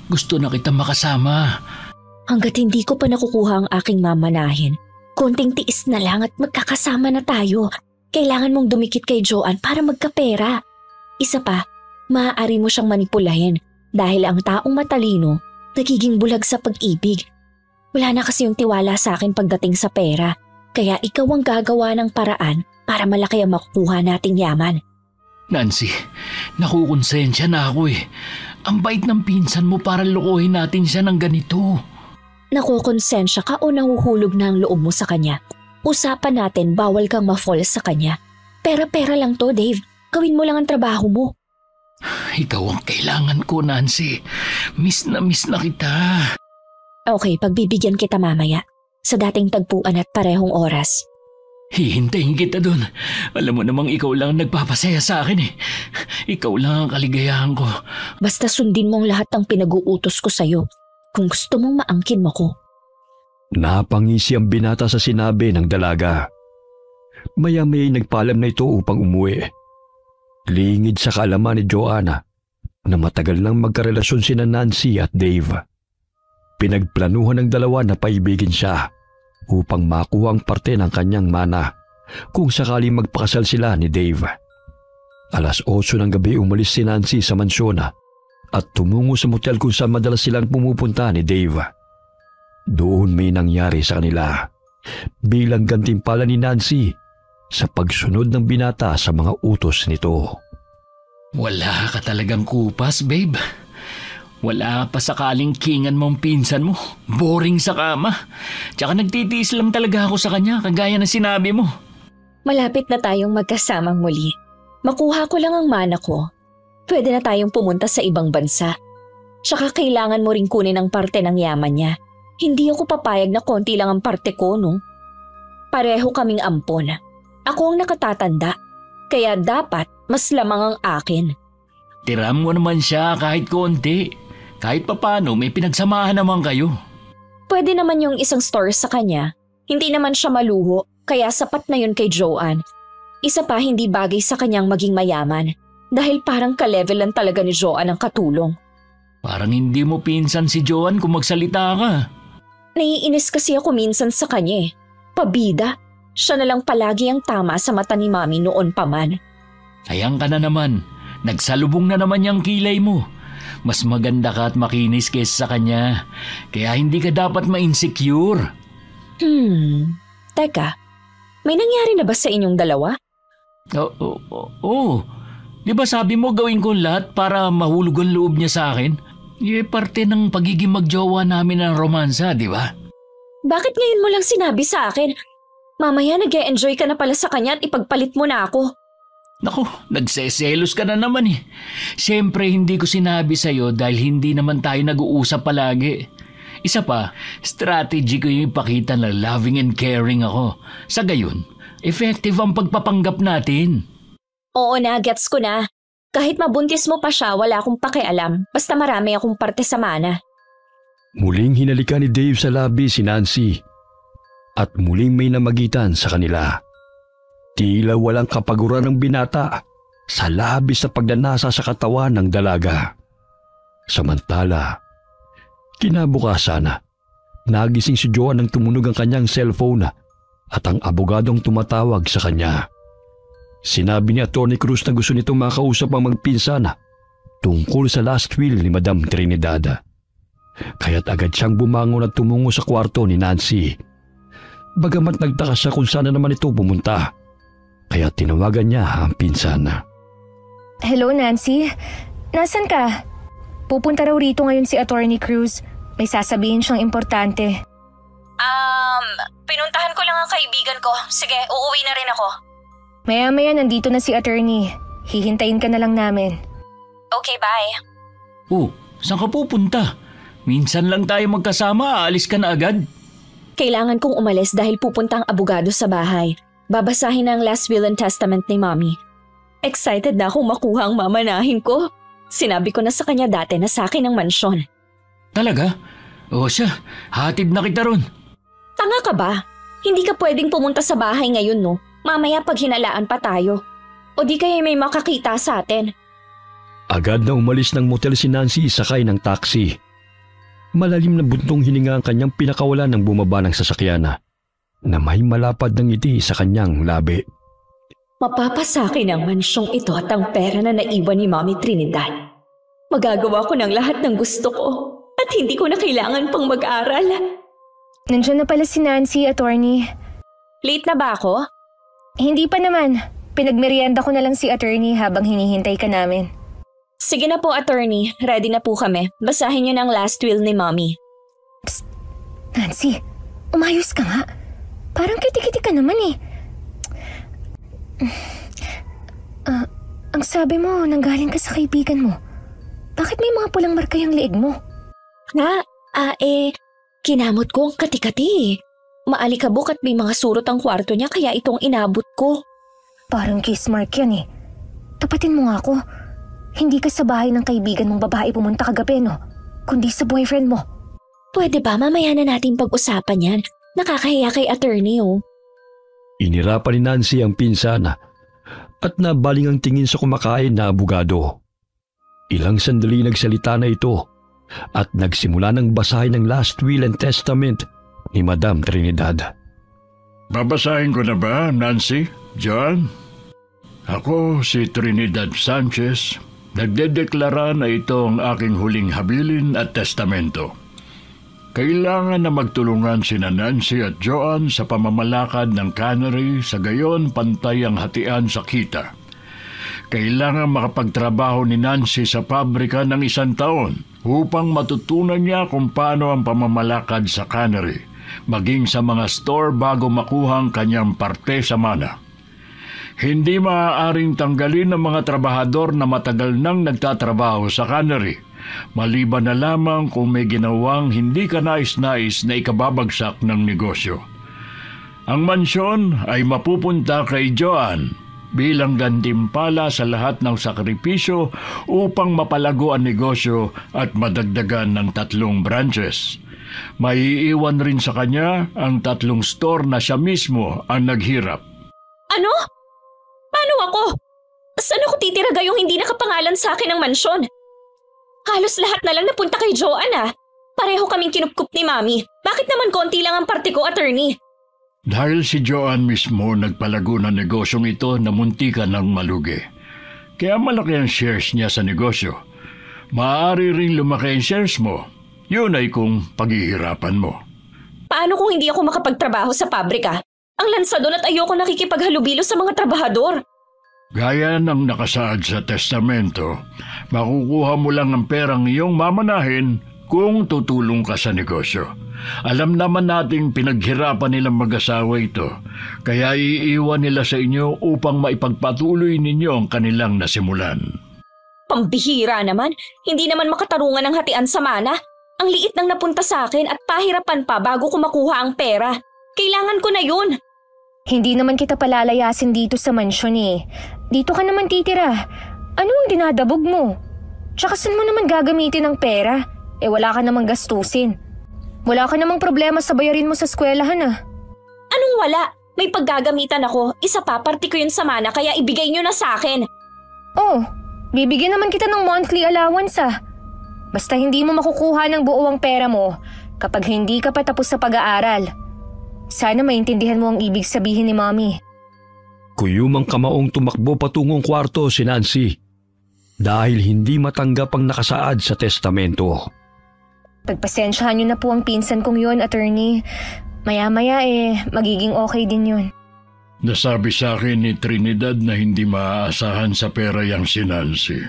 Gusto na kita makasama. Hanggat hindi ko pa nakukuha ang aking mamanahin, konting tiis na lang at magkakasama na tayo. Kailangan mong dumikit kay Joanne para magkapera. Isa pa, maaari mo siyang manipulahin dahil ang taong matalino nagiging bulag sa pag-ibig. Wala na kasi yung tiwala sa akin pagdating sa pera, kaya ikaw ang gagawa ng paraan para malaki ang makukuha nating yaman. Nancy, nakukonsensya na ako eh. Ang bait ng pinsan mo para lukuhin natin siya ng ganito. Nakukonsensya ka o nahuhulog na ang loob mo sa kanya? Usapan natin, bawal kang ma-fall sa kanya. Pera-pera lang to, Dave. Gawin mo lang ang trabaho mo. Ikaw ang kailangan ko, Nancy. Miss na kita. Okay, pagbibigyan kita mamaya. Sa dating tagpuan at parehong oras. Hihintayin kita dun. Alam mo namang ikaw lang ang nagpapasaya sa akin eh. Ikaw lang ang kaligayahan ko. Basta sundin mo ang lahat ng pinag-uutos ko sa'yo. Kung gusto mong maangkin mo ko. Napangisi ang binata sa sinabi ng dalaga. Maya-maya'y nagpaalam na ito upang umuwi. Lingid sa kaalaman ni Joanna na matagal nang magkarelasyon sina Nancy at Dave. Pinagplanuhan ng dalawa na paibigin siya upang makuha ang parte ng kanyang mana kung sakaling magpakasal sila ni Dave. 8:00 ng gabi umalis si Nancy sa mansyon at tumungo sa motel kung saan madalas silang pumupunta ni Dave. Doon may nangyari sa kanila bilang gantimpala ni Nancy sa pagsunod ng binata sa mga utos nito. Wala ka talagang kupas, babe. Wala pa sakaling kingan mong pinsan mo. Boring sa kama. Tsaka nagtitiis lang talaga ako sa kanya, kagaya na sinabi mo. Malapit na tayong magkasamang muli. Makuha ko lang ang mana ko. Pwede na tayong pumunta sa ibang bansa. Tsaka kailangan mo rin kunin ang parte ng yaman niya. Hindi ako papayag na konti lang ang parte ko, no? Pareho kaming ampon. Ako ang nakatatanda. Kaya dapat mas lamang ang akin. Tiram mo naman siya kahit konti. Kahit papano may pinagsamahan naman kayo. Pwede naman yung isang store sa kanya. Hindi naman siya maluho, kaya sapat na yun kay Joanne. Isa pa hindi bagay sa kanyang maging mayaman. Dahil parang ka-level lang talaga ni Joanne ang katulong. Parang hindi mo pinsan si Joanne kung magsalita ka. Naiinis kasi ako minsan sa kanya eh. Pabida. Siya na lang palagi ang tama sa mata ni Mami noon pa man. Ayan ka na naman. Nagsalubong na naman yung kilay mo. Mas maganda ka at makinis kaysa sa kanya. Kaya hindi ka dapat ma-insecure. Teka. May nangyari na ba sa inyong dalawa? Oo. Di ba sabi mo gawin ko lahat para mahulog ang loob niya sa akin? Parte ng pagiging magjowa namin ng romansa, di ba? Bakit ngayon mo lang sinabi sa akin? Mamaya nag-e-enjoy ka na pala sa kanya at ipagpalit mo na ako. Naku, nagseselos ka na naman eh. Siyempre hindi ko sinabi sa'yo dahil hindi naman tayo nag-uusap palagi. Isa pa, strategy ko yung ipakita na loving and caring ako. Sa gayon, effective ang pagpapanggap natin. Oo na, gets ko na. Kahit mabuntis mo pa siya, wala akong pakialam. Basta marami akong parte sa mana. Muling hinalikan ni Dave sa labi si Nancy at muling may namagitan sa kanila. Tila walang kapaguran ng binata sa labis na pagnanasa sa katawan ng dalaga. Samantala, kinabukasan, nagising si Joan nang tumunog ang kanyang cellphone at ang abogadong tumatawag sa kanya. Sinabi ni Atty. Cruz na gusto nitong makausap ang magpinsan tungkol sa last will ni Madam Trinidad. Kaya't agad siyang bumangon at tumungo sa kwarto ni Nancy. Bagamat nagtaka siya kung saan na naman ito pumunta, kaya tinawagan niya ang pinsan. Hello, Nancy. Nasaan ka? Pupunta raw rito ngayon si Atty. Cruz. May sasabihin siyang importante. Pinuntahan ko lang ang kaibigan ko. Sige, uuwi na rin ako. Maya-maya nandito na si attorney. Hihintayin ka na lang namin. Okay, bye. Oh, saan ka pupunta? Minsan lang tayo magkasama, aalis ka na agad. Kailangan kong umalis dahil pupunta ang abogado sa bahay. Babasahin ang last will and testament ni Mommy. Excited na akong makuha ang mamanahin ko. Sinabi ko na sa kanya dati na sa akin ang mansyon. Talaga? O siya, hatid na kita ron. Tanga ka ba? Hindi ka pwedeng pumunta sa bahay ngayon, no? Mamaya pag hinalaan pa tayo. O di kaya may makakita sa atin. Agad na umalis ng motel si Nancy sakay ng taxi. Malalim na buntong hininga ang kanyang pinakawalan ng bumaba ng sasakyan na may malapad ng ngiti sa kanyang labi. Mapapasakin ang mansyong ito at ang pera na naiwan ni Mommy Trinidad. Magagawa ko ng lahat ng gusto ko at hindi ko na kailangan pang mag-aral. Nandiyan na pala si Nancy, attorney. Late na ba ako? Hindi pa naman. Pinagmerienda ko na lang si attorney habang hinihintay ka namin. Sige na po, attorney. Ready na po kami. Basahin niyo ng last will ni Mommy. Psst! Nancy, umayos ka nga. Parang kiti-kiti ka naman eh. Ang sabi mo, nanggaling ka sa kaibigan mo. Bakit may mga pulang marka yung leeg mo? Kinamot ko ang kati-kati. Maalikabok at may mga surot ang kwarto niya kaya itong inabot ko. Parang kiss mark yan eh. Tapatin mo nga ako. Hindi ka sa bahay ng kaibigan mong babae pumunta kagabi, no? Kundi sa boyfriend mo. Pwede ba mamaya na natin pag-usapan yan? Nakakahiya kay attorney, oh. Inirapan ni Nancy ang pinsan at nabaling ang tingin sa kumakain na abogado. Ilang sandali nagsalita na ito at nagsimula ng basahin ang last will and testament ni Madam Trinidad. Babasahin ko na ba, Nancy? John? Ako si Trinidad Sanchez. Nagdedeklara na ito ang aking huling habilin at testamento. Kailangan na magtulungan sina Nancy at Joan sa pamamalakad ng cannery sa gayon pantay ang hatian sa kita. Kailangan makapagtrabaho ni Nancy sa pabrika ng 1 taon upang matutunan niya kung paano ang pamamalakad sa cannery, maging sa mga store bago makuha ang kanyang parte sa mana. Hindi maaaring tanggalin ng mga trabahador na matagal nang nagtatrabaho sa cannery, maliban na lamang kung may ginawang hindi kanais-nais na ikababagsak ng negosyo. Ang mansyon ay mapupunta kay Joan bilang gantimpala sa lahat ng sakripisyo upang mapalago ang negosyo at madagdagan ng 3 branches. Maiiwan rin sa kanya ang 3 store na siya mismo ang naghirap. Ano? Paano ako? Saan ako titira gayong hindi nakapangalan sa akin ng mansyon? Halos lahat na lang napunta kay Joan ah. Pareho kaming kinupkup ni Mami. Bakit naman konti lang ang parte ko, attorney? Dahil si Joan mismo nagpalago ng negosyong ito na muntikan ng malugi. Kaya malaki ang shares niya sa negosyo. Maaari ring lumaki ang shares mo. Yun ay kung paghihirapan mo. Paano kung hindi ako makapagtrabaho sa pabrika? Ang lansadon at ayoko nakikipaghalubilo sa mga trabahador. Gaya ng nakasaad sa testamento, makukuha mo lang ang perang iyong mamanahin kung tutulong ka sa negosyo. Alam naman nating pinaghirapan nilang mag-asawa ito, kaya iiwan nila sa inyo upang maipagpatuloy ninyo ang kanilang nasimulan. Pambihira naman, hindi naman makatarungan ng hatian sa mana. Ang liit nang napunta sa akin at pahirapan pa bago ko makuha ang pera. Kailangan ko na yun. Hindi naman kita palalayasin dito sa mansyon eh. Dito ka naman titira. Ano ang dinadabog mo? Tsaka saan mo naman gagamitin ang pera? Wala ka namang gastusin. Wala ka namang problema sa bayarin mo sa eskwelahan ah. Anong wala? May paggagamitan ako. Isa pa, party ko yun sa mana kaya ibigay nyo na sa akin. Oh, bibigyan naman kita ng monthly allowance ah. Basta hindi mo makukuha ng buo ang pera mo kapag hindi ka pa tapos sa pag-aaral. Sana maintindihan mo ang ibig sabihin ni Mommy. Kuyumang kamaong tumakbo patungong kwarto si Nancy dahil hindi matanggap ang nakasaad sa testamento. Pagpasensyahan niyo na po ang pinsan kong yun, attorney. Maya-maya magiging okay din yun. Nasabi sa akin ni Trinidad na hindi maaasahan sa pera yang si Nancy.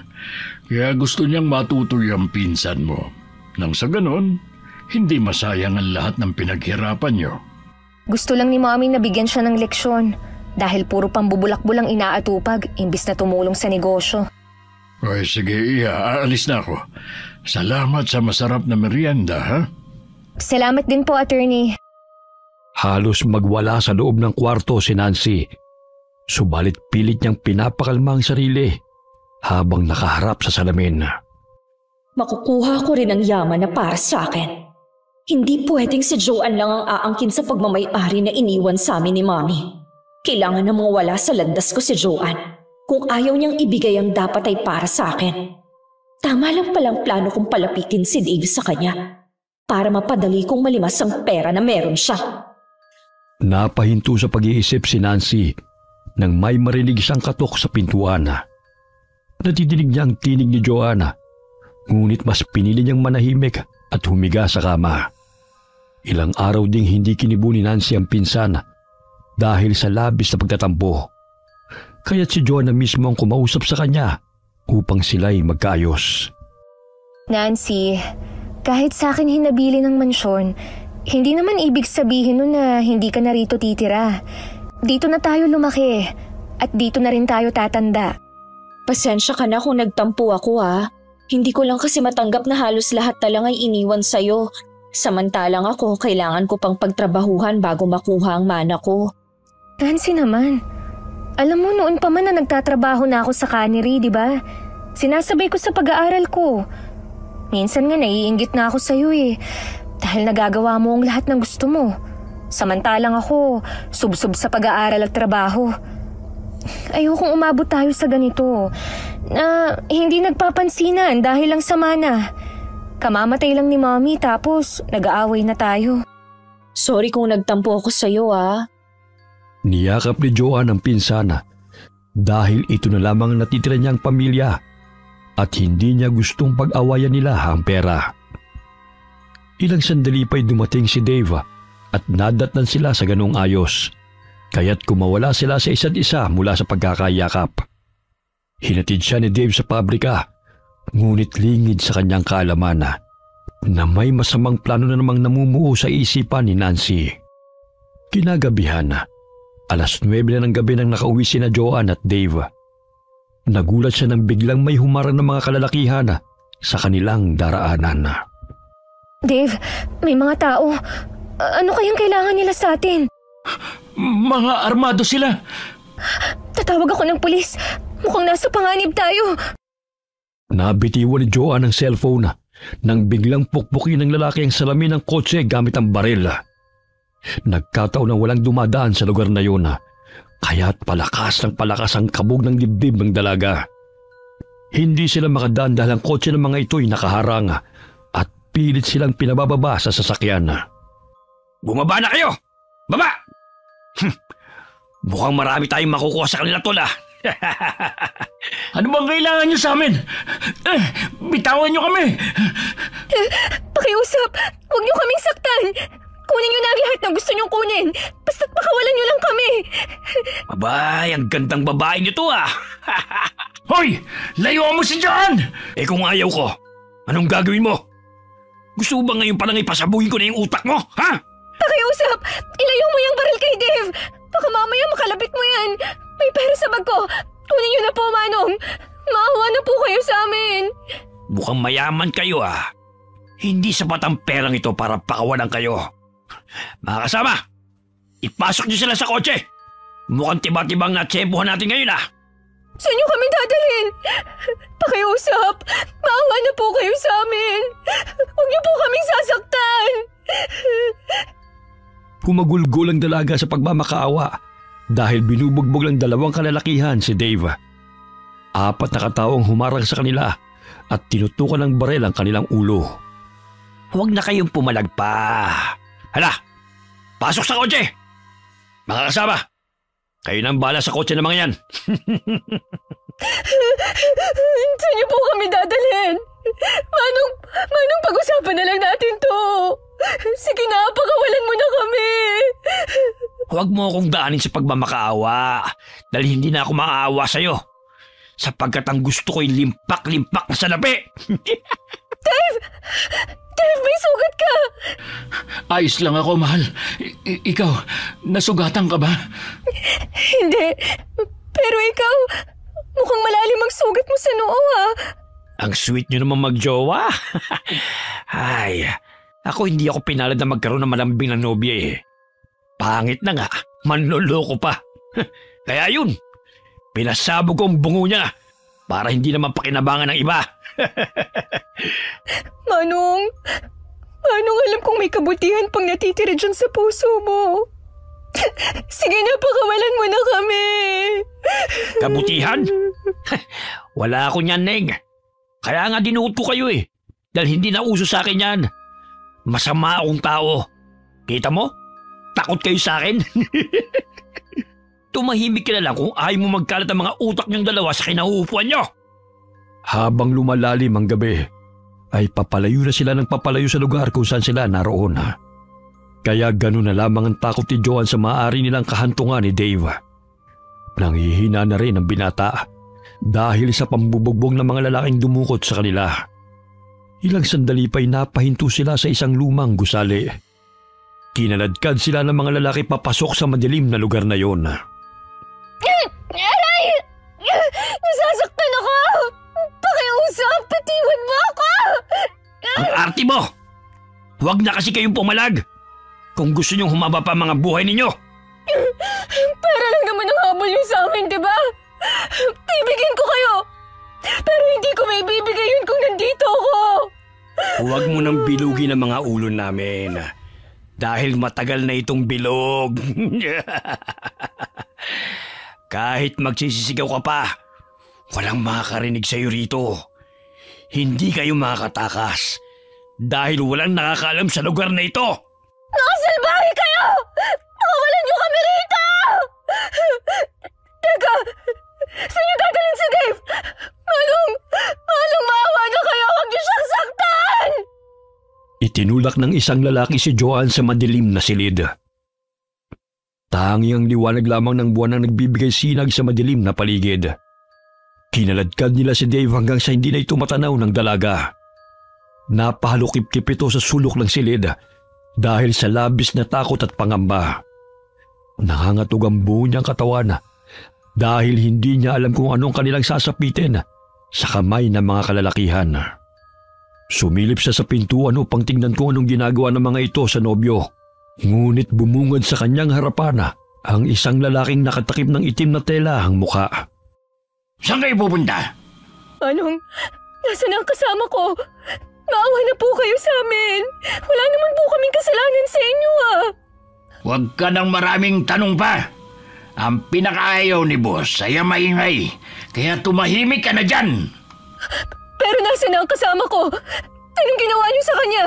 Kaya gusto niyang matutoy ang pinsan mo. Nang sa ganon, hindi masayang ang lahat ng pinaghirapan niyo. Gusto lang ni Mommy na bigyan siya ng leksyon dahil puro pambubulakbul ang inaatupag imbis na tumulong sa negosyo. Ay sige, aalis na ako. Salamat sa masarap na merienda, ha? Salamat din po, attorney. Halos magwala sa loob ng kwarto si Nancy. Subalit pilit niyang pinapakalma ang sarili habang nakaharap sa salamin. Makukuha ko rin ang yaman na para sa akin. Hindi pwedeng si Joanne lang ang aangkin sa pagmamay-ari na iniwan sa amin ni Mommy. Kailangan na mawala sa landas ko si Joanne. Kung ayaw niyang ibigay ang dapat ay para sa akin. Tama lang palang plano kong palapitin si Dave sa kanya para mapadali kong malimas ang pera na meron siya. Napahinto sa pag-iisip si Nancy nang may marinig siyang katok sa pintuan. Natidinig niya ang tinig ni Joanna, ngunit mas pinili niyang manahimik at humiga sa kama. Ilang araw ding hindi kinibo ni Nancy ang pinsan dahil sa labis na pagtatampo. Kaya't si Joanna mismo ang kumausap sa kanya upang sila'y magkaayos. Nancy, kahit sa akin hinabili ng mansyon, hindi naman ibig sabihin nun na hindi ka na rito titira. Dito na tayo lumaki at dito na rin tayo tatanda. Pasensya ka na kung nagtampo ako ha. Hindi ko lang kasi matanggap na halos lahat na lang ay iniwan sa'yo. Samantalang ako, kailangan ko pang pagtrabahuhan bago makuha ang mana ko. Nancy naman, alam mo noon pa man na nagtatrabaho na ako sa cannery, di ba? Sinasabay ko sa pag-aaral ko. Minsan nga naiinggit na ako sa'yo dahil nagagawa mo ang lahat ng gusto mo. Samantalang ako, subsob sa pag-aaral at trabaho. Ayokong umabot tayo sa ganito na hindi nagpapansinan dahil lang sa mana. Kamamatay lang ni Mommy tapos nag-aaway na tayo. Sorry kung nagtampo ako sa'yo Niyakap ni Joanne ang pinsana dahil ito na lamang ang natitira niyang pamilya at hindi niya gustong pag-awayan nila ang pera. Ilang sandali pa'y dumating si Dave at nadatnan sila sa ganong ayos, kaya't kumawala sila sa isa't isa mula sa pagkakayakap. Hinatid siya ni Dave sa pabrika, ngunit lingid sa kanyang kaalaman na may masamang plano na namang namumuo sa isipan ni Nancy. Kinagabihan, alas 9 na ng gabi nang nakauwi sina Joanne at Dave. Nagulat siya nang biglang may humarang ng mga kalalakihan sa kanilang daraanan. Dave, may mga tao. Ano kayang kailangan nila sa atin? Mga armado sila. Tatawag ako ng pulis. Mukhang nasa panganib tayo. Nabitiwan ni Joanne ang cellphone nang biglang pukpukin ng lalaki ang salamin ng kotse gamit ang baril. Nagkataon na walang dumadaan sa lugar na yun, kaya't palakas ang kabog ng dibdib ng dalaga. Hindi sila makadaan dahil ang kotse ng mga ito'y nakaharang at pilit silang pinabababa sa sasakyan. Bumaba na kayo! Baba! Mukhang marami tayong makukuha sa kanila tol Ano bang kailangan niyo sa amin? Bitawan niyo kami! Pakiusap! Huwag niyo kaming saktan! Kunin niyo na ang lahat ng gusto niyong kunin! Basta't pakawalan niyo lang kami! Abay, ang gandang babae niyo to Hoy! Layuan mo si John! Kung ayaw ko, anong gagawin mo? Gusto mo ba ngayon palang ipasabuhin ko na yung utak mo, ha? Pakiusap! Ilayo mo yung baril kay Dave! Baka mamaya makalapit mo yan! May pera sa bag ko! Kunin niyo na po, Manong! Maawa na po kayo sa amin! Mukhang mayaman kayo Hindi sapat ang perang ito para pakawalan kayo. Mga kasama, ipasok niyo sila sa kotse. Mukhang tiba-tibang natsempuhan natin ngayon Saan niyo kami dadalhin? Pakiusap! Maawa na po kayo sa amin! Huwag niyo po kaming sasaktan! Humagulgol ang dalaga sa pagmamakaawa dahil binubugbog ng dalawang kalalakihan si Dave. 4 na kataong humarang sa kanila at tinutukan ng barel ang kanilang ulo. Huwag na kayong pumalag pa. Hala, pasok sa kotse! Mga kasama, kayo nang bala sa kotse ng mga yan. Saan niyo po kami dadalhin? Manong pag-usapan na lang natin to. Sige na, pakawalan mo na kami. Huwag mo akong daanin sa pagmamakaawa dahil hindi na ako maaawa sa'yo. Sapagkat ang gusto ko'y limpak-limpak na salapi. Dave, may sugat ka. Ayos lang ako, mahal. Ikaw, nasugatan ka ba? Hindi. Pero ikaw, mukhang malalim ang sugat mo sa noo Ang sweet nyo naman magjowa. Ay, ako hindi ako pinalad na magkaroon ng malambing na nobya Pangit na nga, manloloko pa. Kaya yun, pinasabog ko ang bungo niya para hindi naman pakinabangan ng iba. Manong, alam kong may kabutihan pang natitira dyan sa puso mo. Sige na, pakawalan mo na kami. Kabutihan? Wala ako niyan, Neng. Kaya nga dinuot ko kayo dahil hindi na uso sa akin yan. Masama akong tao. Kita mo? Takot kayo sa akin? Tumahimik ka na lang kung ayaw mo magkalat ang mga utak niyong dalawa sa kinauupuan niyo. Habang lumalalim ang gabi, ay papalayo na sila ng papalayo sa lugar kung saan sila naroon. Kaya ganun na lamang ang takot ni Joanne sa maaari nilang kahantungan ni Dave. Nanghihina na rin ang binata dahil sa pambubugbog ng mga lalaking dumukot sa kanila. Ilang sandali pa'y napahinto sila sa isang lumang gusali. Kinaladkad sila ng mga lalaki papasok sa madilim na lugar na yon. Aray! Nasasaktan ako! Pakiusap! Patiwan mo ako! Ang arte mo! Huwag na kasi kayong pumalag! Kung gusto niyong humaba pa mga buhay ninyo! Para lang naman ang habol niyo sa amin, diba? Bibigyan ko kayo! Pero hindi ko may bibigay yun kung nandito ako! Huwag mo nang bilugin ang mga ulo namin. Dahil matagal na itong bilog. Kahit magsisisigaw ka pa, walang makakarinig sa'yo rito. Hindi kayo makakatakas dahil walang nakakaalam sa lugar na ito. Nakasalbahe kayo! Pakawalan niyo kami rito! Teka! Saan niyo dadalhin si Dave? Manong, maawa na kayo! Huwag niyo siyang saktan! Itinulak ng isang lalaki si Joanne sa madilim na silid. Tanging ang liwanag lamang ng buwan ang nagbibigay sinag sa madilim na paligid. Kinaladkad nila si Dave hanggang sa hindi na ito matanaw ng dalaga. Napahalukip-kip ito sa sulok ng silid dahil sa labis na takot at pangamba. Nangangatog ang buo niyang katawan dahil hindi niya alam kung anong kanilang sasapitin sa kamay ng mga kalalakihan. Sumilip siya sa pintuan upang tingnan kung anong ginagawa ng mga ito sa nobyo. Ngunit bumungad sa kanyang harapan ang isang lalaking nakatakip ng itim na tela ang mukha. Saan kayo pupunta? Manong, nasaan ang kasama ko? Maawa na po kayo sa amin. Wala naman po kaming kasalanan sa inyo Huwag ka nang maraming tanong pa. Ang pinakaayaw ni boss ay maingay. Kaya tumahimik ka na dyan. Pero nasaan ang kasama ko? Anong ginawa niyo sa kanya?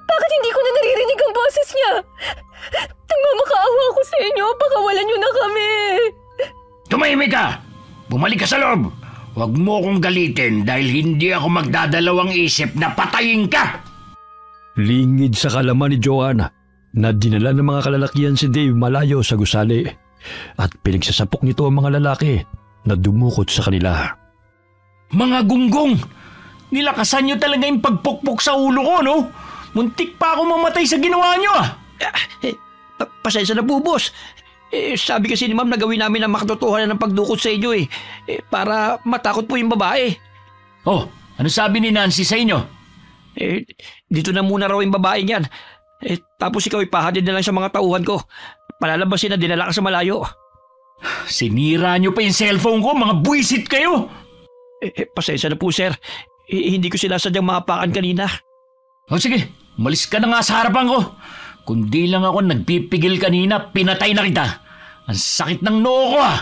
Bakit hindi ko na naririnig ang boses niya? Nagmamakaawa ako sa inyo. Pakawalan niyo na kami. Tumahimik ka! Bumalik ka sa loob! Huwag mo akong galitin dahil hindi ako magdadalawang isip na patayin ka! Lingid sa kalaman ni Joanne na dinala ng mga kalalakihan si Dave malayo sa gusali at pinagsasapok nito ang mga lalaki na dumukot sa kanila. Mga gunggong! Nilakasan niyo talaga yung pagpukpok sa ulo ko, no? Muntik pa ako mamatay sa ginawa niyo ah! Pasensya na po, boss. Sabi kasi ni ma'am na gawin namin ang makatotohanan ng pagdukot sa inyo para matakot po yung babae. Oh, ano sabi ni Nancy sa inyo? Dito na muna raw yung babae niyan. Tapos ikaw ipahatid na lang sa mga tauhan ko. Palalabasin na dinala ka sa malayo. Sinira niyo pa yung cellphone ko, mga buwisit kayo! Pasensya na po, sir. Hindi ko sinasadyang maapakan kanina. O sige, umalis ka na nga sa harapan ko. Kundi lang ako nagpipigil kanina, pinatay na kita. Ang sakit ng noo ko ah!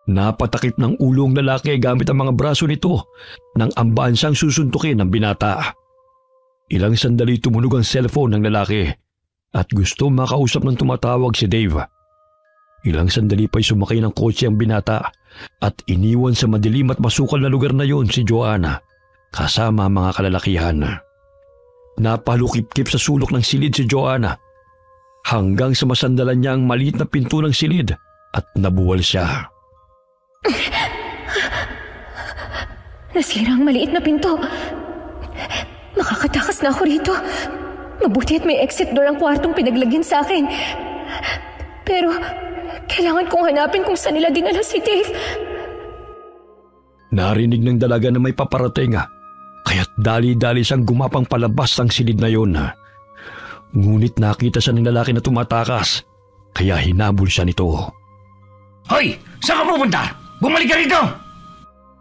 Napatakip ng ulo ang lalaki gamit ang mga braso nito nang ambaan siyang susuntukin ng binata. Ilang sandali tumunog ang cellphone ng lalaki at gusto makausap ng tumatawag si Dave. Ilang sandali pa'y sumakay ng kotse ang binata at iniwan sa madilim at masukal na lugar na yon si Joanna kasama ang mga kalalakihan. Napalukip-kip sa sulok ng silid si Joanna hanggang sa masandalan niya ang maliit na pinto ng silid at nabuwal siya. Nasira ang maliit na pinto. Makakatakas na ako rito. Mabuti at may exit door ang kwartong pinaglagyan sa akin. Pero kailangan kong hanapin kung saan nila dinala si Dave. Narinig ng dalaga na may paparating kaya't dali-dali siyang gumapang palabas ng silid na yon. Ngunit nakita siya ng lalaki na tumatakas kaya hinabol siya nito. Hoy! Saan ka pupunta? Bumalik ka rito!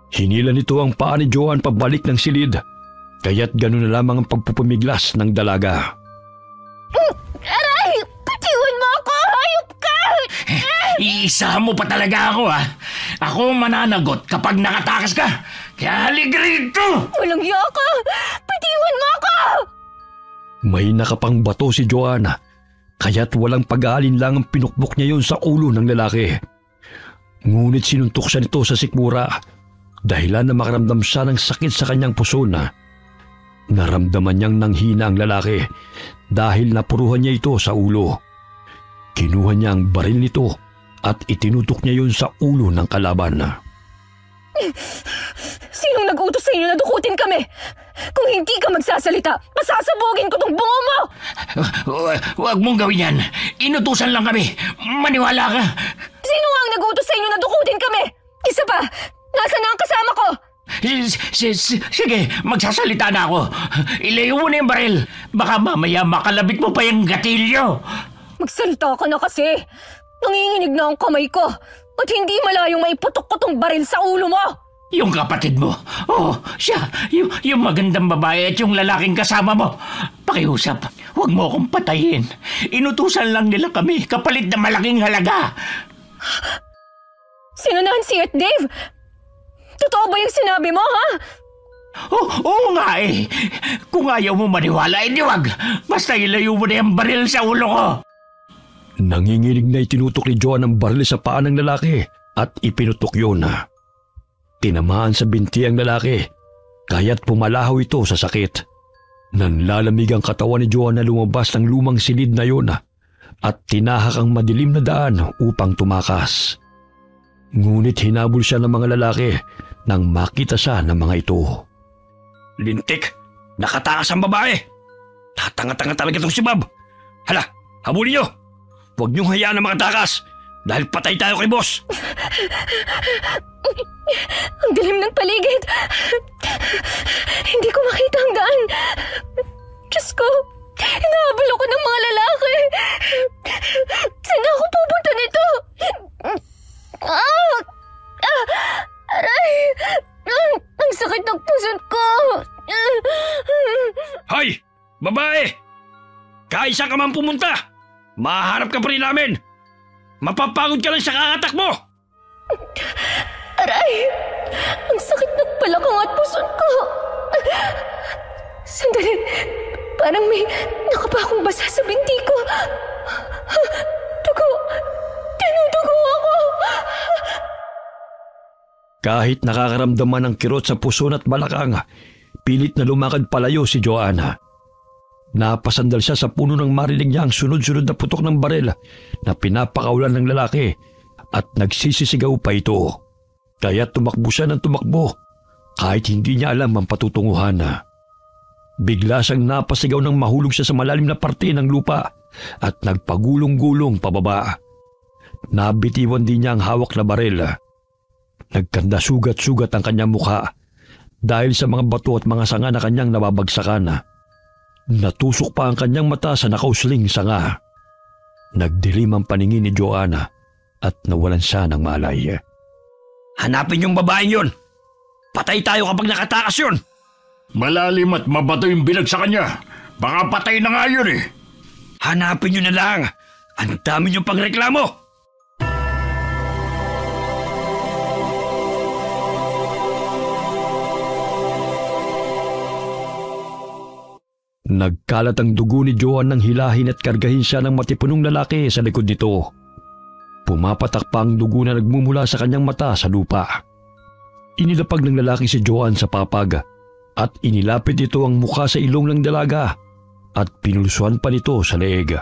Hinila nito ang paa ni Joan pabalik ng silid kaya't gano'n na lamang ang pagpupumiglas ng dalaga. Aray! Patiwan mo ako! Hayop ka! Iisahan mo pa talaga ako ah! Ako mananagot kapag nakatakas ka! Kaya halig rito! Walang iya ka! Patiwan mo ako! May nakapang bato si Joanna kaya't walang pag-aalinlang ang pinukbok niya yon sa ulo ng lalaki. Ngunit sinuntok siya nito sa sikmura dahilan na makaramdam siya ng sakit sa kanyang puso na. Naramdaman niyang nanghina ang lalaki dahil napuruhan niya ito sa ulo. Kinuha niya ang baril nito at itinutok niya yon sa ulo ng kalaban. Sinong nag-utos sa inyo na dukutin kami? Kung hindi ka magsasalita, masasabugin ko tong bungo mo! Huwag mong gawin yan. Inutusan lang kami. Maniwala ka. Sino nga ang nag-utos sa inyo na dukutin kami? Isa pa, nasaan na ang kasama ko? Sige, magsasalita na ako. Ilayo mo na yung baril. Baka mamaya makalabit mo pa yung gatilyo. Magsalita ka na kasi. Nanginginig na ang kamay ko. At hindi malayong maiputok ko tong baril sa ulo mo. Yung kapatid mo. Oh, siya. Yung magandang babae at yung lalaking kasama mo. Pakiusap, huwag mo akong patayin. Inutusan lang nila kami kapalit na malaking halaga. Sino Nancy at Dave? Totoo ba yung sinabi mo, ha? Oo nga eh. Kung ayaw mo maniwala, edi wag. Basta ilayo mo na yung baril sa ulo ko. Nanginginig na itinutok ni Joan ang baril sa paa ng lalaki at ipinutok yun. Tinamaan sa binti ang lalaki, kaya't pumalahaw ito sa sakit. Nanlalamig ang katawan ni Joan na lumabas ng lumang silid na yun at tinahak ang madilim na daan upang tumakas. Ngunit hinabol siya ng mga lalaki nang makita siya ng mga ito. Lintik! Nakatakas ang babae! Tatanga-tanga talaga itong si Bob! Hala, habulin niyo! Huwag niyong hayaan na makatakas dahil patay tayo kay boss! Ang dilim ng paligid! Hindi ko makita ang daan! Diyos ko! Hinahabol ako ng mga lalaki! Saan ako pupunta nito? Aray! Ang sakit ng puso ko! Hoy! Babae! Kahit saan ka man pumunta, mahaharap ka pa rin namin! Mapapagod ka lang sa kakatakbo! Aray! Ang sakit ng balakang at puso ko! Sandali! Parang may nakapakong basa sa binti ko! Dugo! Tinudugo ako! Kahit nakakaramdaman ng kirot sa puso at balakang, pilit na lumakad palayo si Joanna. Napasandal siya sa puno nang marinig niya ang sunod-sunod na putok ng baril na pinapakaulan ng lalaki at nagsisisigaw pa ito. Kaya tumakbo siya ng tumakbo kahit hindi niya alam ang patutunguhan. Bigla siyang napasigaw ng mahulog siya sa malalim na parte ng lupa at nagpagulong-gulong pababa. Nabitiwan din niya ang hawak na baril. Nagkanda sugat-sugat ang kanyang mukha dahil sa mga bato at mga sanga na kanyang nababagsakan. Natusok pa ang kanyang mata sa nakausling sanga. Nagdilim ang paningin ni Joanna at nawalan siya ng malay. Hanapin yung babaeng yun! Patay tayo kapag nakatakas yun! Malalim at mabato yung binagsakan niya. Baka patay na nga yun eh. Hanapin nyo na lang! Ang dami nyo pang reklamo! Nagkalat ang dugo ni Joan nang hilahin at kargahin siya ng matipunong lalaki sa likod nito. Pumapatak pa ang dugo na nagmumula sa kanyang mata sa lupa. Inilapag ng lalaki si Joan sa papag at inilapit ito ang mukha sa ilong ng dalaga at pinulsuhan pa nito sa leeg.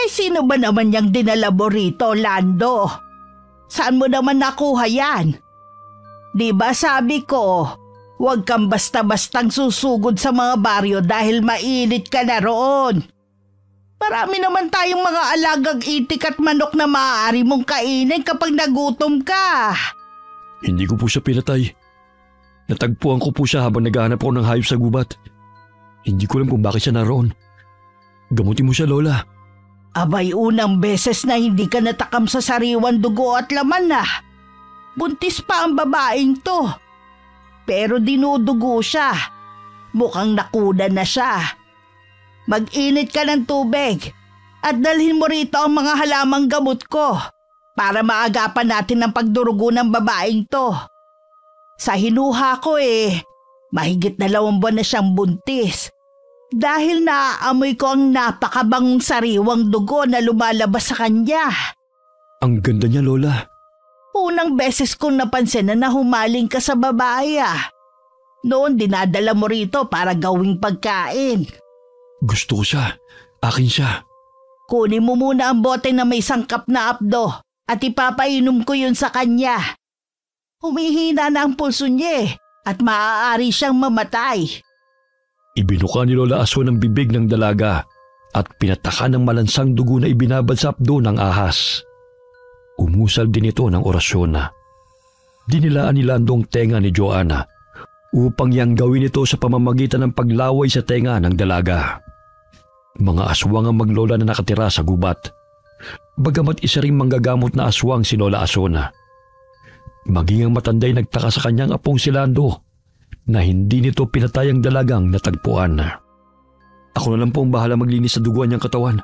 Sino ba naman yung dinala mo rito, Lando? Saan mo naman nakuha yan? Di ba sabi ko, huwag kang basta-bastang susugod sa mga baryo dahil mainit ka na roon. Marami naman tayong mga alagang itik at manok na maaari mong kainin kapag nagutom ka. Hindi ko po siya pinatay. Natagpuan ko po siya habang naghahanap ako ng hayop sa gubat. Hindi ko alam kung bakit siya naroon. Gamutin mo siya, Lola. Abay, unang beses na hindi ka natakam sa sariwan dugo at laman na. Buntis pa ang babaeng to. Pero dinudugo siya. Mukhang nakuna na siya. Mag-init ka ng tubig at dalhin mo rito ang mga halamang gamot ko para maagapan natin ang pagdurugo ng babaeng to. Sa hinuha ko mahigit 2 buwan na siyang buntis dahil naaamoy ko ang napakabangong sariwang dugo na lumalabas sa kanya. Ang ganda niya, Lola. Unang beses kong napansin na humaling ka sa babae. Noon dinadala mo rito para gawing pagkain. Gusto ko siya. Akin siya. Kunin mo muna ang bote na may sangkap na apdo at ipapainom ko yun sa kanya. Humihina na ang pulso niya at maaari siyang mamatay. Ibinuka ni Lola Aso ng bibig ng dalaga at pinataka ng malansang dugo na ibinabad sa apdo ng ahas. Umusal din ito ng orasyon. Dinilaan ni Lando ang tenga ni Joanna upang yang gawin ito sa pamamagitan ng paglaway sa tenga ng dalaga. Mga aswang ang maglola na nakatira sa gubat, bagamat isa ring manggagamot na aswang si Lola Asona. Maging ang matanday nagtaka sa kanyang apong si Lando na hindi nito pinatay ang dalagang natagpuan. Ako na lang po ang bahala maglinis sa duguan niyang katawan.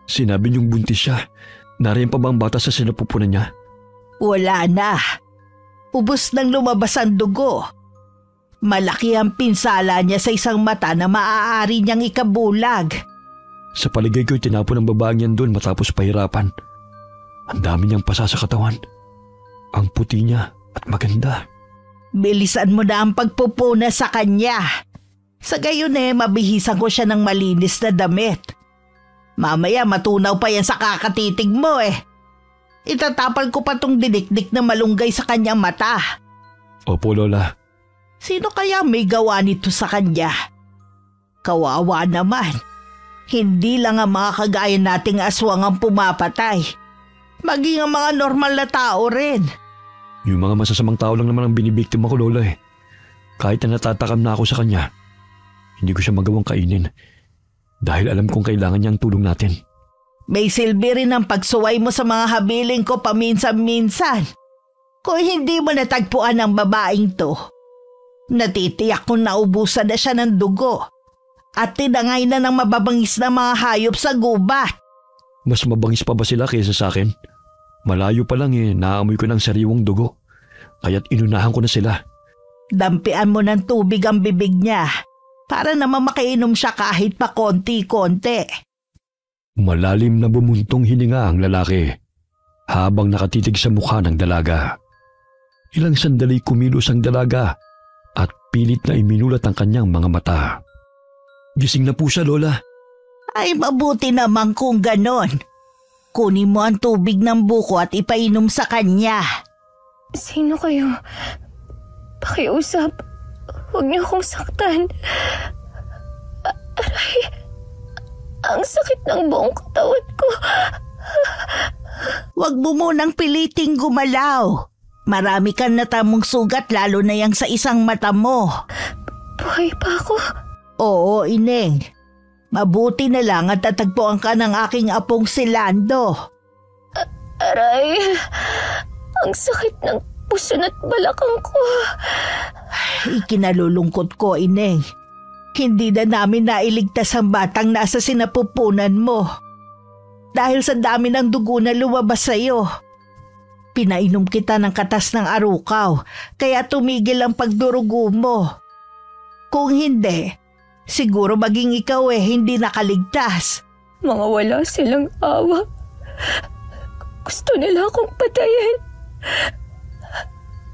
Sinabi niyong buntis siya. Nariyan pa ba ang bata sa sinapupunan niya? Wala na. Ubos nang lumabas ang dugo. Malaki ang pinsala niya sa isang mata na maaari niyang ikabulag. Sa paligay ko'y tinapon ang babaeng yan doon matapos pahirapan. Ang dami niyang pasa sa katawan. Ang puti niya at maganda. Bilisan mo na ang pagpupuna sa kanya. Sa gayon mabihisan ko siya ng malinis na damit. Mamaya matunaw pa yan sa kakatitig mo Itatapal ko pa tong dinikdik na malunggay sa kanyang mata. Opo, Lola. Sino kaya may gawa nito sa kanya? Kawawa naman. Hindi lang ang mga kagaya nating aswang ang pumapatay. Maging ang mga normal na tao rin. Yung mga masasamang tao lang naman ang binibiktima ko, Lola Kahit na natatakam na ako sa kanya, hindi ko siya magawang kainin. Dahil alam kong kailangan niya ang tulong natin. May silbi rin ang pagsuway mo sa mga habiling ko paminsan-minsan. Kung hindi mo natagpuan ang babaeng to, natitiyak kong naubusan na siya ng dugo at tinangay na ng mababangis na mga hayop sa gubat. Mas mabangis pa ba sila kaysa sa akin? Malayo pa lang naamoy ko ng sariwang dugo. Kaya't inunahan ko na sila. Dampian mo ng tubig ang bibig niya para naman makainom siya kahit pa konti-konti. Malalim na bumuntong hininga ang lalaki habang nakatitig sa mukha ng dalaga. Ilang sandali kumilos ang dalaga at pilit na iminulat ang kanyang mga mata. Gising na po siya, Lola. Ay mabuti naman kung ganon. Kunin mo ang tubig ng buko at ipainom sa kanya. Sino kayo? Pakiusap. Huwag niyo akong saktan. Aray, ang sakit ng buong katawan ko. Huwag mo munang piliting gumalaw. Marami kang natamong sugat lalo na yang sa isang mata mo. Buhay pa ako? Oo, Ineng. Mabuti na lang at tatagpuan ka ng aking apong si Lando. Aray, ang sakit ng puso at balakang ko. Ikinalulungkot ko, Ineng. Hindi na namin nailigtas ang batang nasa sinapupunan mo. Dahil sa dami ng dugo na lumabas sa'yo. Pinainom kita ng katas ng arukaw, kaya tumigil ang pagdurugo mo. Kung hindi, siguro maging ikaw hindi nakaligtas. Mga wala silang awa. Gusto nila akong patayin.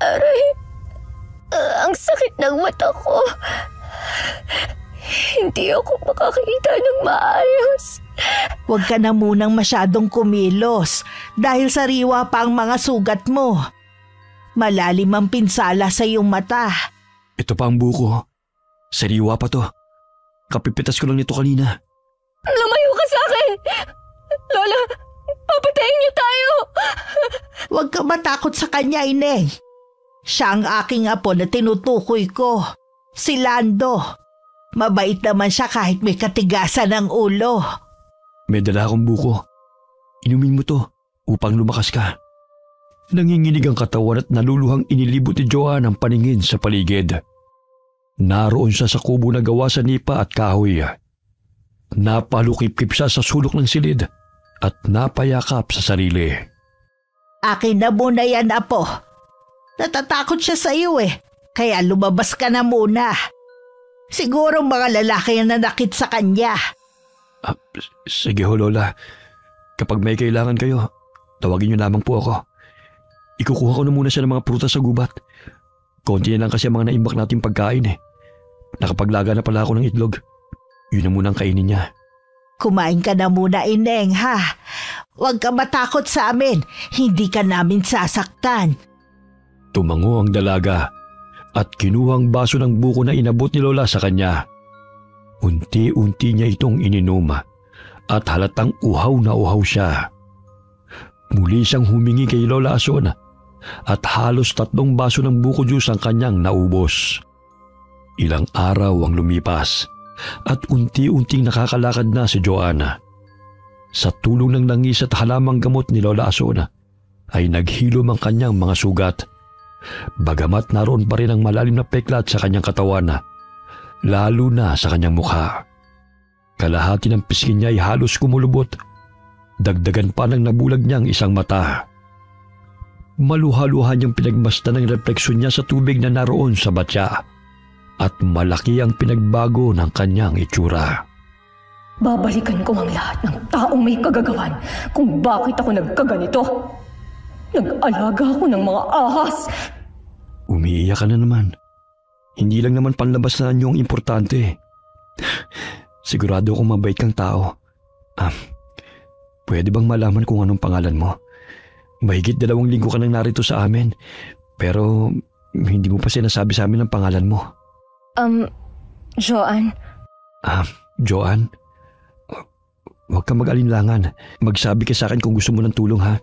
Aray, ang sakit ng mata ko. Hindi ako makakita ng maayos. Huwag ka na munang masyadong kumilos dahil sariwa pa ang mga sugat mo. Malalim ang pinsala sa iyong mata. Ito pa ang buko. Sariwa pa to. Kapipitas ko lang nito kanina. Lumayo ka sa akin! Lola, papatayin niyo tayo! Huwag ka matakot sa kanya, Ineng. Siya ang aking apo na tinutukoy ko. Si Lando. Mabait naman siya kahit may katigasan ng ulo. May dala akong buko. Inumin mo to upang lumakas ka. Nanginginig ang katawan at naluluhang inilibot ni Joanne ang paningin sa paligid. Naroon siya sa kubo na gawa sa nipa at kahoy. Napalukip-kip siya sa sulok ng silid at napayakap sa sarili. Akin na muna yan, apo. Natatakot siya sa iyo kaya lumabas ka na muna. Siguro mga lalaki ang nanakit sa kanya. Sige ho, Lola. Kapag may kailangan kayo, tawagin niyo lamang po ako. Ikukuha ko na muna siya ng mga prutas sa gubat. Konti na lang kasi ang mga naimbak nating pagkain Nakapaglaga na pala ako ng itlog. Yun na muna ang kainin niya. Kumain ka na muna, Ineng, ha? Huwag ka matakot sa amin. Hindi ka namin sasaktan. Tumango ang dalaga at kinuhang baso ng buko na inabot ni Lola sa kanya. Unti-unti niya itong ininom at halatang uhaw na uhaw siya. Muli siyang humingi kay Lola Ason at halos 3 baso ng buko juice ang kanyang naubos. Ilang araw ang lumipas at unti-unting nakakalakad na si Joanna. Sa tulong ng langis at halamang gamot ni Lola Ason ay naghilom ang kanyang mga sugat. Bagamat naroon pa rin ang malalim na peklat sa kanyang katawan, lalo na sa kanyang mukha. Kalahati ng pisngi niya ay halos kumulubot. Dagdagan pa ng nabulag niyang isang mata. Maluha-luha niyang pinagmasdan ang refleksyon niya sa tubig na naroon sa batya at malaki ang pinagbago ng kanyang itsura. Babalikan ko ang lahat ng taong may kagagawan kung bakit ako nagkaganito. Nag-alaga ako ng mga ahas. Umiiyak ka na naman. Hindi lang naman panlabas na yung importante. Sigurado akong mabait kang tao. Pwede bang malaman kung anong pangalan mo? Mahigit 2 linggo ka nang narito sa amin, pero hindi mo pa sinasabi sa amin ang pangalan mo. Joanne. Joanne? Huwag kang mag-alinlangan. Magsabi ka sa akin kung gusto mo ng tulong, ha?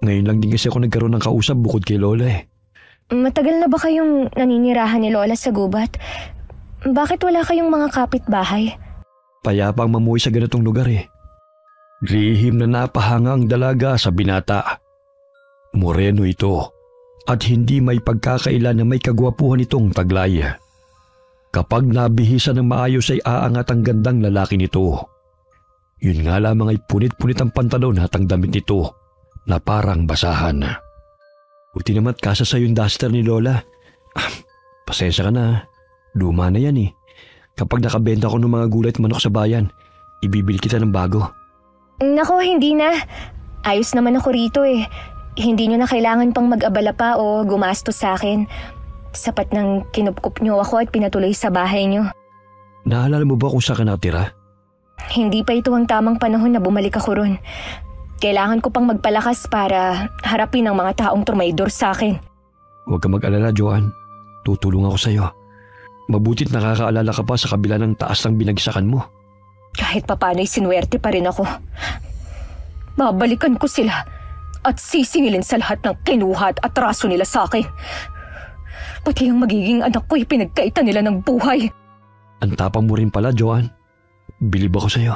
Ngayon lang din kasi ako nagkaroon ng kausap bukod kay Lola Matagal na ba kayong naninirahan ni Lola sa gubat? Bakit wala kayong mga kapitbahay? Payapang mamuhay sa ganitong lugar Lihim na napahanga ang dalaga sa binata. Moreno ito at hindi may pagkakaila na may kagwapuhan itong taglay. Kapag nabihisa ng maayos ay aangat ang gandang lalaki nito. Yun nga lamang ay punit-punit ang pantalon at ang damit nito na parang basahan. Buti naman kasa sa yung duster ni Lola. Pasensya ka na. Luma na yan Kapag nakabenta ko ng mga gulay at manok sa bayan, ibibili kita ng bago. Nako, hindi na. Ayos naman ako rito Hindi nyo na kailangan pang mag-abala pa o gumastos sa akin. Sapat nang kinupkup nyo ako at pinatuloy sa bahay nyo. Naalala mo ba kung saan ka natira? Hindi pa ito ang tamang panahon na bumalik ako ron. Kailangan ko pang magpalakas para harapin ang mga taong trumaydor sa akin. Huwag ka mag-alala, Joanne. Tutulong ako sa'yo. Mabutit nakakaalala ka pa sa kabila ng taas ng binagsakan mo. Kahit papano'y sinuwerte pa rin ako. Babalikan ko sila at sisingilin sa lahat ng kinuha at atraso nila sa akin. Pati ang magiging anak ko'y pinagkaitan nila ng buhay. Ang tapang mo rin pala, Joanne. Bilib ako sa'yo.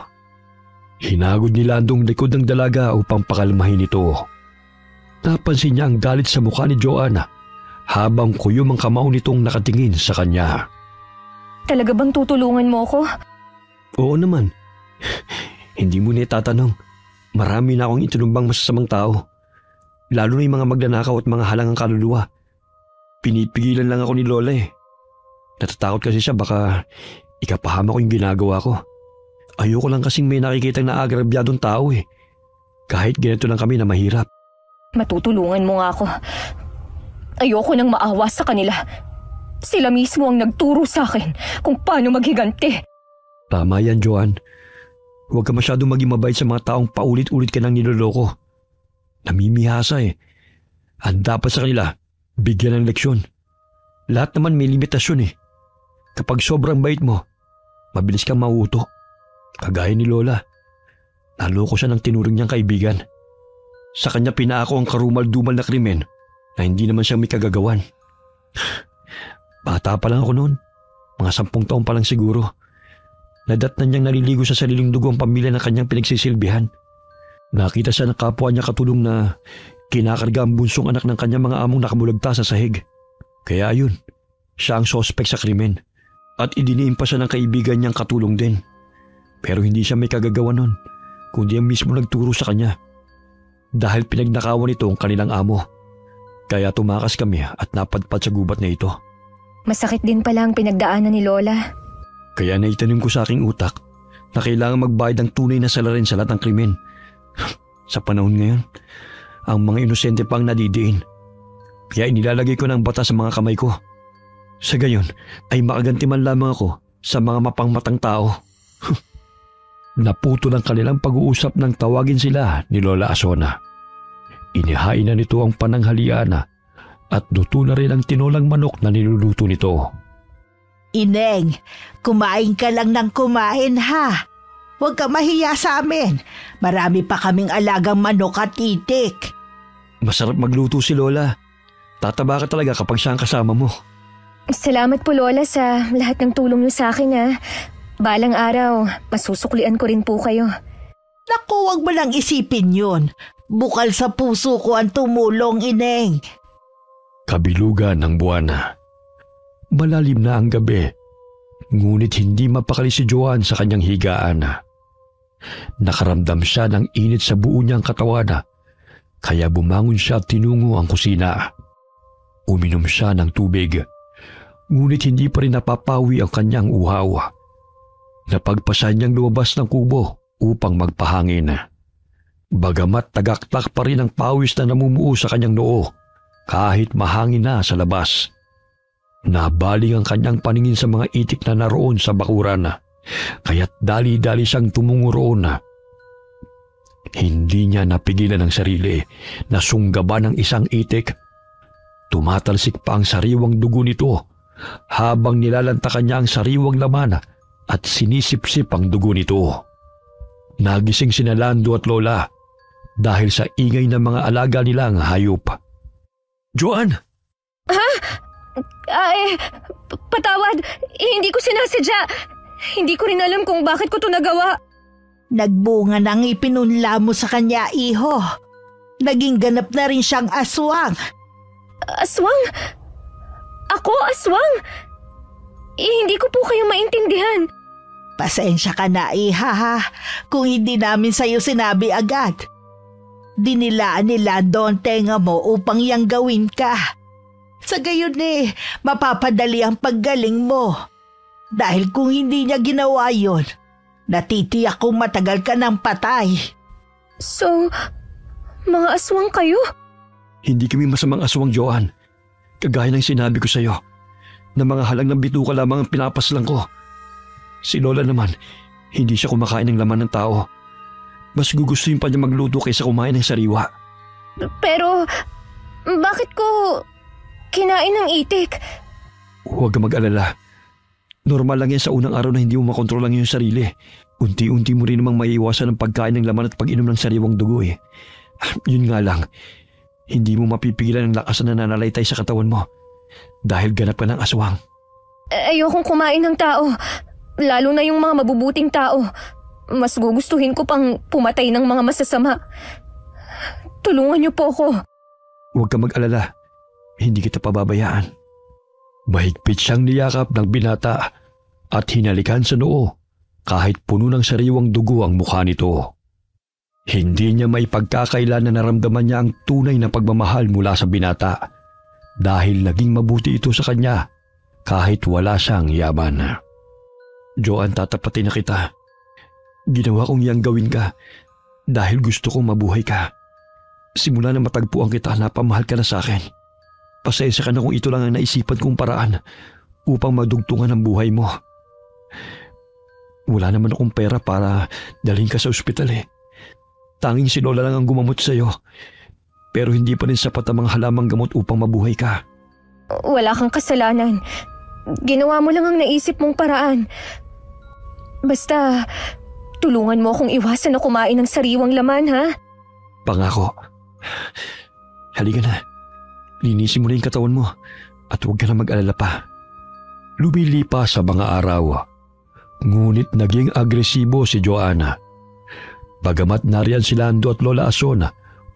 Hinagod ni Landong likod ng dalaga upang pakalmahin ito. Napansin niya ang galit sa mukha ni Joanne habang kuyom ang kamao nitong nakatingin sa kanya. Talaga bang tutulungan mo ako? Oo naman. Hindi mo na itatanong. Marami na akong itinumbang masasamang tao. Lalo na yung mga magnanakaw at mga halangang kaluluwa. Pinipigilan lang ako ni Lola eh. Natatakot kasi siya baka ikapahama ko yung ginagawa ko. Ayoko lang kasing may nakikitang naagrabyadong tao eh. Kahit ganito lang kami na mahirap. Matutulungan mo nga ako. Ayoko nang maawa sa kanila. Sila mismo ang nagturo sa akin kung paano maghiganti. Tama yan, Joanne. Huwag ka masyadong maging mabait sa mga taong paulit-ulit ka nang niloloko. Namimihasa eh. Ang dapat sa kanila, bigyan ng leksyon. Lahat naman may limitasyon eh. Kapag sobrang bait mo, mabilis kang mauuto. Kagaya ni Lola. Naloko siya ng tinuring niyang kaibigan. Sa kanya pinaako ang karumal-dumal na krimen na hindi naman siya may kagagawan. Bata pa lang ako noon. Mga 10 taon pa lang siguro. Nadatnan niyang naliligo sa sariling dugo ang pamilya ng kanyang pinagsisilbihan. Nakita siya ng kapwa niya katulong na kinakarga ang bunsong anak ng kanyang mga among nakamulagta sa sahig. Kaya ayun, siya ang sospek sa krimen. At idiniin pa siya ng kaibigan niyang katulong din. Pero hindi siya may kagagawa nun, kundi ang mismo nagturo sa kanya. Dahil pinagnakawan ito ang kanilang amo. Kaya tumakas kami at napadpad sa gubat na ito. Masakit din pala ang pinagdaanan ni Lola. Kaya naitanim ko sa aking utak na kailangan magbayad ng tunay na salarin sa lahat ng krimen. Sa panahon ngayon, ang mga inosente pang nadidiin. Kaya inilalagay ko ng bata sa mga kamay ko. Sa gayon ay makaganti man lamang ako sa mga mapangmatang tao. Naputo ng kanilang pag-uusap nang tawagin sila ni Lola Asona. Inihain na nito ang pananghalian at luto na rin ang tinolang manok na niluluto nito. Ineng, kumain ka lang ng kumain ha. Huwag ka mahiya sa amin. Marami pa kaming alagang manok at itik. Masarap magluto si Lola. Tataba ka talaga kapag siya ang kasama mo. Salamat po Lola sa lahat ng tulong niyo sa akin ha. Balang araw, masusuklian ko rin po kayo. Naku, huwag mo lang isipin yun. Bukal sa puso ko ang tumulong, Ineng. Kabilugan ng buwan. Malalim na ang gabi, ngunit hindi mapakali si Joanne sa kanyang higaan. Nakaramdam siya ng init sa buo niyang katawan, kaya bumangon siya at tinungo ang kusina. Uminom siya ng tubig, ngunit hindi pa rin napapawi ang kanyang uhaw. Napagpasan niyang lumabas ng kubo upang magpahangin. Bagamat tagaktak pa rin ang pawis na namumuo sa kanyang noo, kahit mahangin na sa labas. Nabaling ang kanyang paningin sa mga itik na naroon sa bakuran, kaya't dali-dali siyang tumungo roon. Hindi niya napigilan ang sarili na sunggaban ng isang itik. Tumatalsik pa ang sariwang dugo nito habang nilalantakan niya ang sariwang laman at sinisipsip ang dugo nito. Nagising sina Lando at Lola dahil sa ingay ng mga alaga nilang hayop. Joanne! Ha? Patawad. Hindi ko sinasadya. Hindi ko rin alam kung bakit ko ito nagawa. Nagbunga nang ipinunla mo sa kanya, iho. Naging ganap na rin siyang aswang. Aswang? Ako, aswang? Hindi ko po kayo maintindihan. Pasensya ka na, iha ha, kung hindi namin sa'yo sinabi agad. Dinilaan ni Lando ang tenga mo upang yang gawin ka. Sa gayon mapapadali ang paggaling mo. Dahil kung hindi niya ginawa yon, natitiyak kong matagal ka ng patay. So, mga aswang kayo? Hindi kami masamang aswang, Joanne. Kagaya ng sinabi ko sa'yo, na mga halang ng bituka lamang ang pinapaslang ko. Si Lola naman, hindi siya kumakain ng laman ng tao. Mas gugustuhin pa niya magluto kaysa kumain ng sariwa. Pero, bakit ko kinain ng itik? Huwag ka mag-alala. Normal lang yan sa unang araw na hindi mo makontrol lang yung sarili. Unti-unti mo rin namang maiiwasan ang pagkain ng laman at pag-inom ng sariwang dugo eh. Yun nga lang, hindi mo mapipigilan ang lakas na nananalaytay sa katawan mo dahil ganap ka ng aswang. Ayokong kumain ng tao, lalo na yung mga mabubuting tao. Mas gugustuhin ko pang pumatay ng mga masasama. Tulungan niyo po ako. Huwag ka mag-alala, hindi kita pababayaan. Mahigpit siyang niyakap ng binata at hinalikan sa noo kahit puno ng sariwang dugo ang mukha nito. Hindi niya may pagkakailan na naramdaman niya ang tunay na pagmamahal mula sa binata dahil naging mabuti ito sa kanya kahit wala siyang yaman. Joanne, tatapatin na kita. Ginawa kong iyang gawin ka dahil gusto kong mabuhay ka. Simula na matagpuan kita, napamahal ka na sa akin. Pasensya ka na kung ito lang ang naisipan kong paraan upang madugtungan ang buhay mo. Wala naman akong pera para dalhin ka sa ospital eh. Tanging si Lola lang ang gumamot sa iyo. Pero hindi pa rin sapat ang mga halamang gamot upang mabuhay ka. Wala kang kasalanan. Ginawa mo lang ang naisip mong paraan. Basta, tulungan mo akong iwasan na kumain ng sariwang laman, ha? Pangako. Halika na. Linisin mo na yung katawan mo at huwag ka na mag-alala pa. Lumilipas sa mga araw. Ngunit naging agresibo si Joanna. Bagamat nariyan si Lando at Lola Ason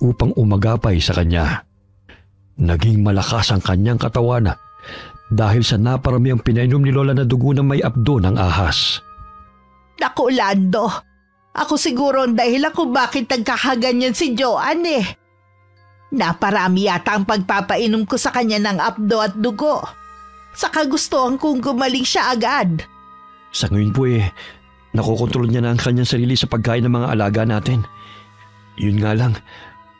upang umagapay sa kanya. Naging malakas ang kanyang katawan dahil sa naparami ang pinainom ni Lola na dugo na may abdo ng ahas. Naku, Lando. Ako siguro ang dahilan kung bakit nagkakaganyan si Joanne eh. Naparami yata ang pagpapainom ko sa kanya ng abdo at dugo. Saka gustuhan kong gumaling siya agad. Sa ngayon po nakokontrol niya na ang kanyang sarili sa pagkain ng mga alaga natin. Yun nga lang,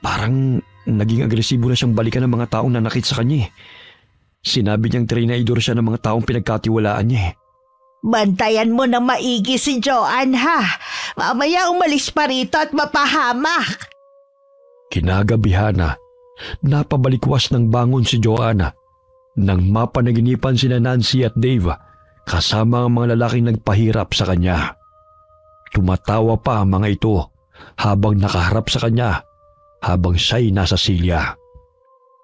parang naging agresibo na siyang balikan ng mga taong nanakit sa kanya eh. Sinabi niyang trinaidor siya ng mga taong pinagkatiwalaan niya eh. Bantayan mo na maigi si Joanne ha. Mamaya umalis pa rito at mapahamak. Kinagabihan napabalikwas ng bangon si Joanna nang mapanaginipan sina Nancy at Dave kasama ang mga lalaking nagpahirap sa kanya. Tumatawa pa ang mga ito habang nakaharap sa kanya habang siya'y nasa silya.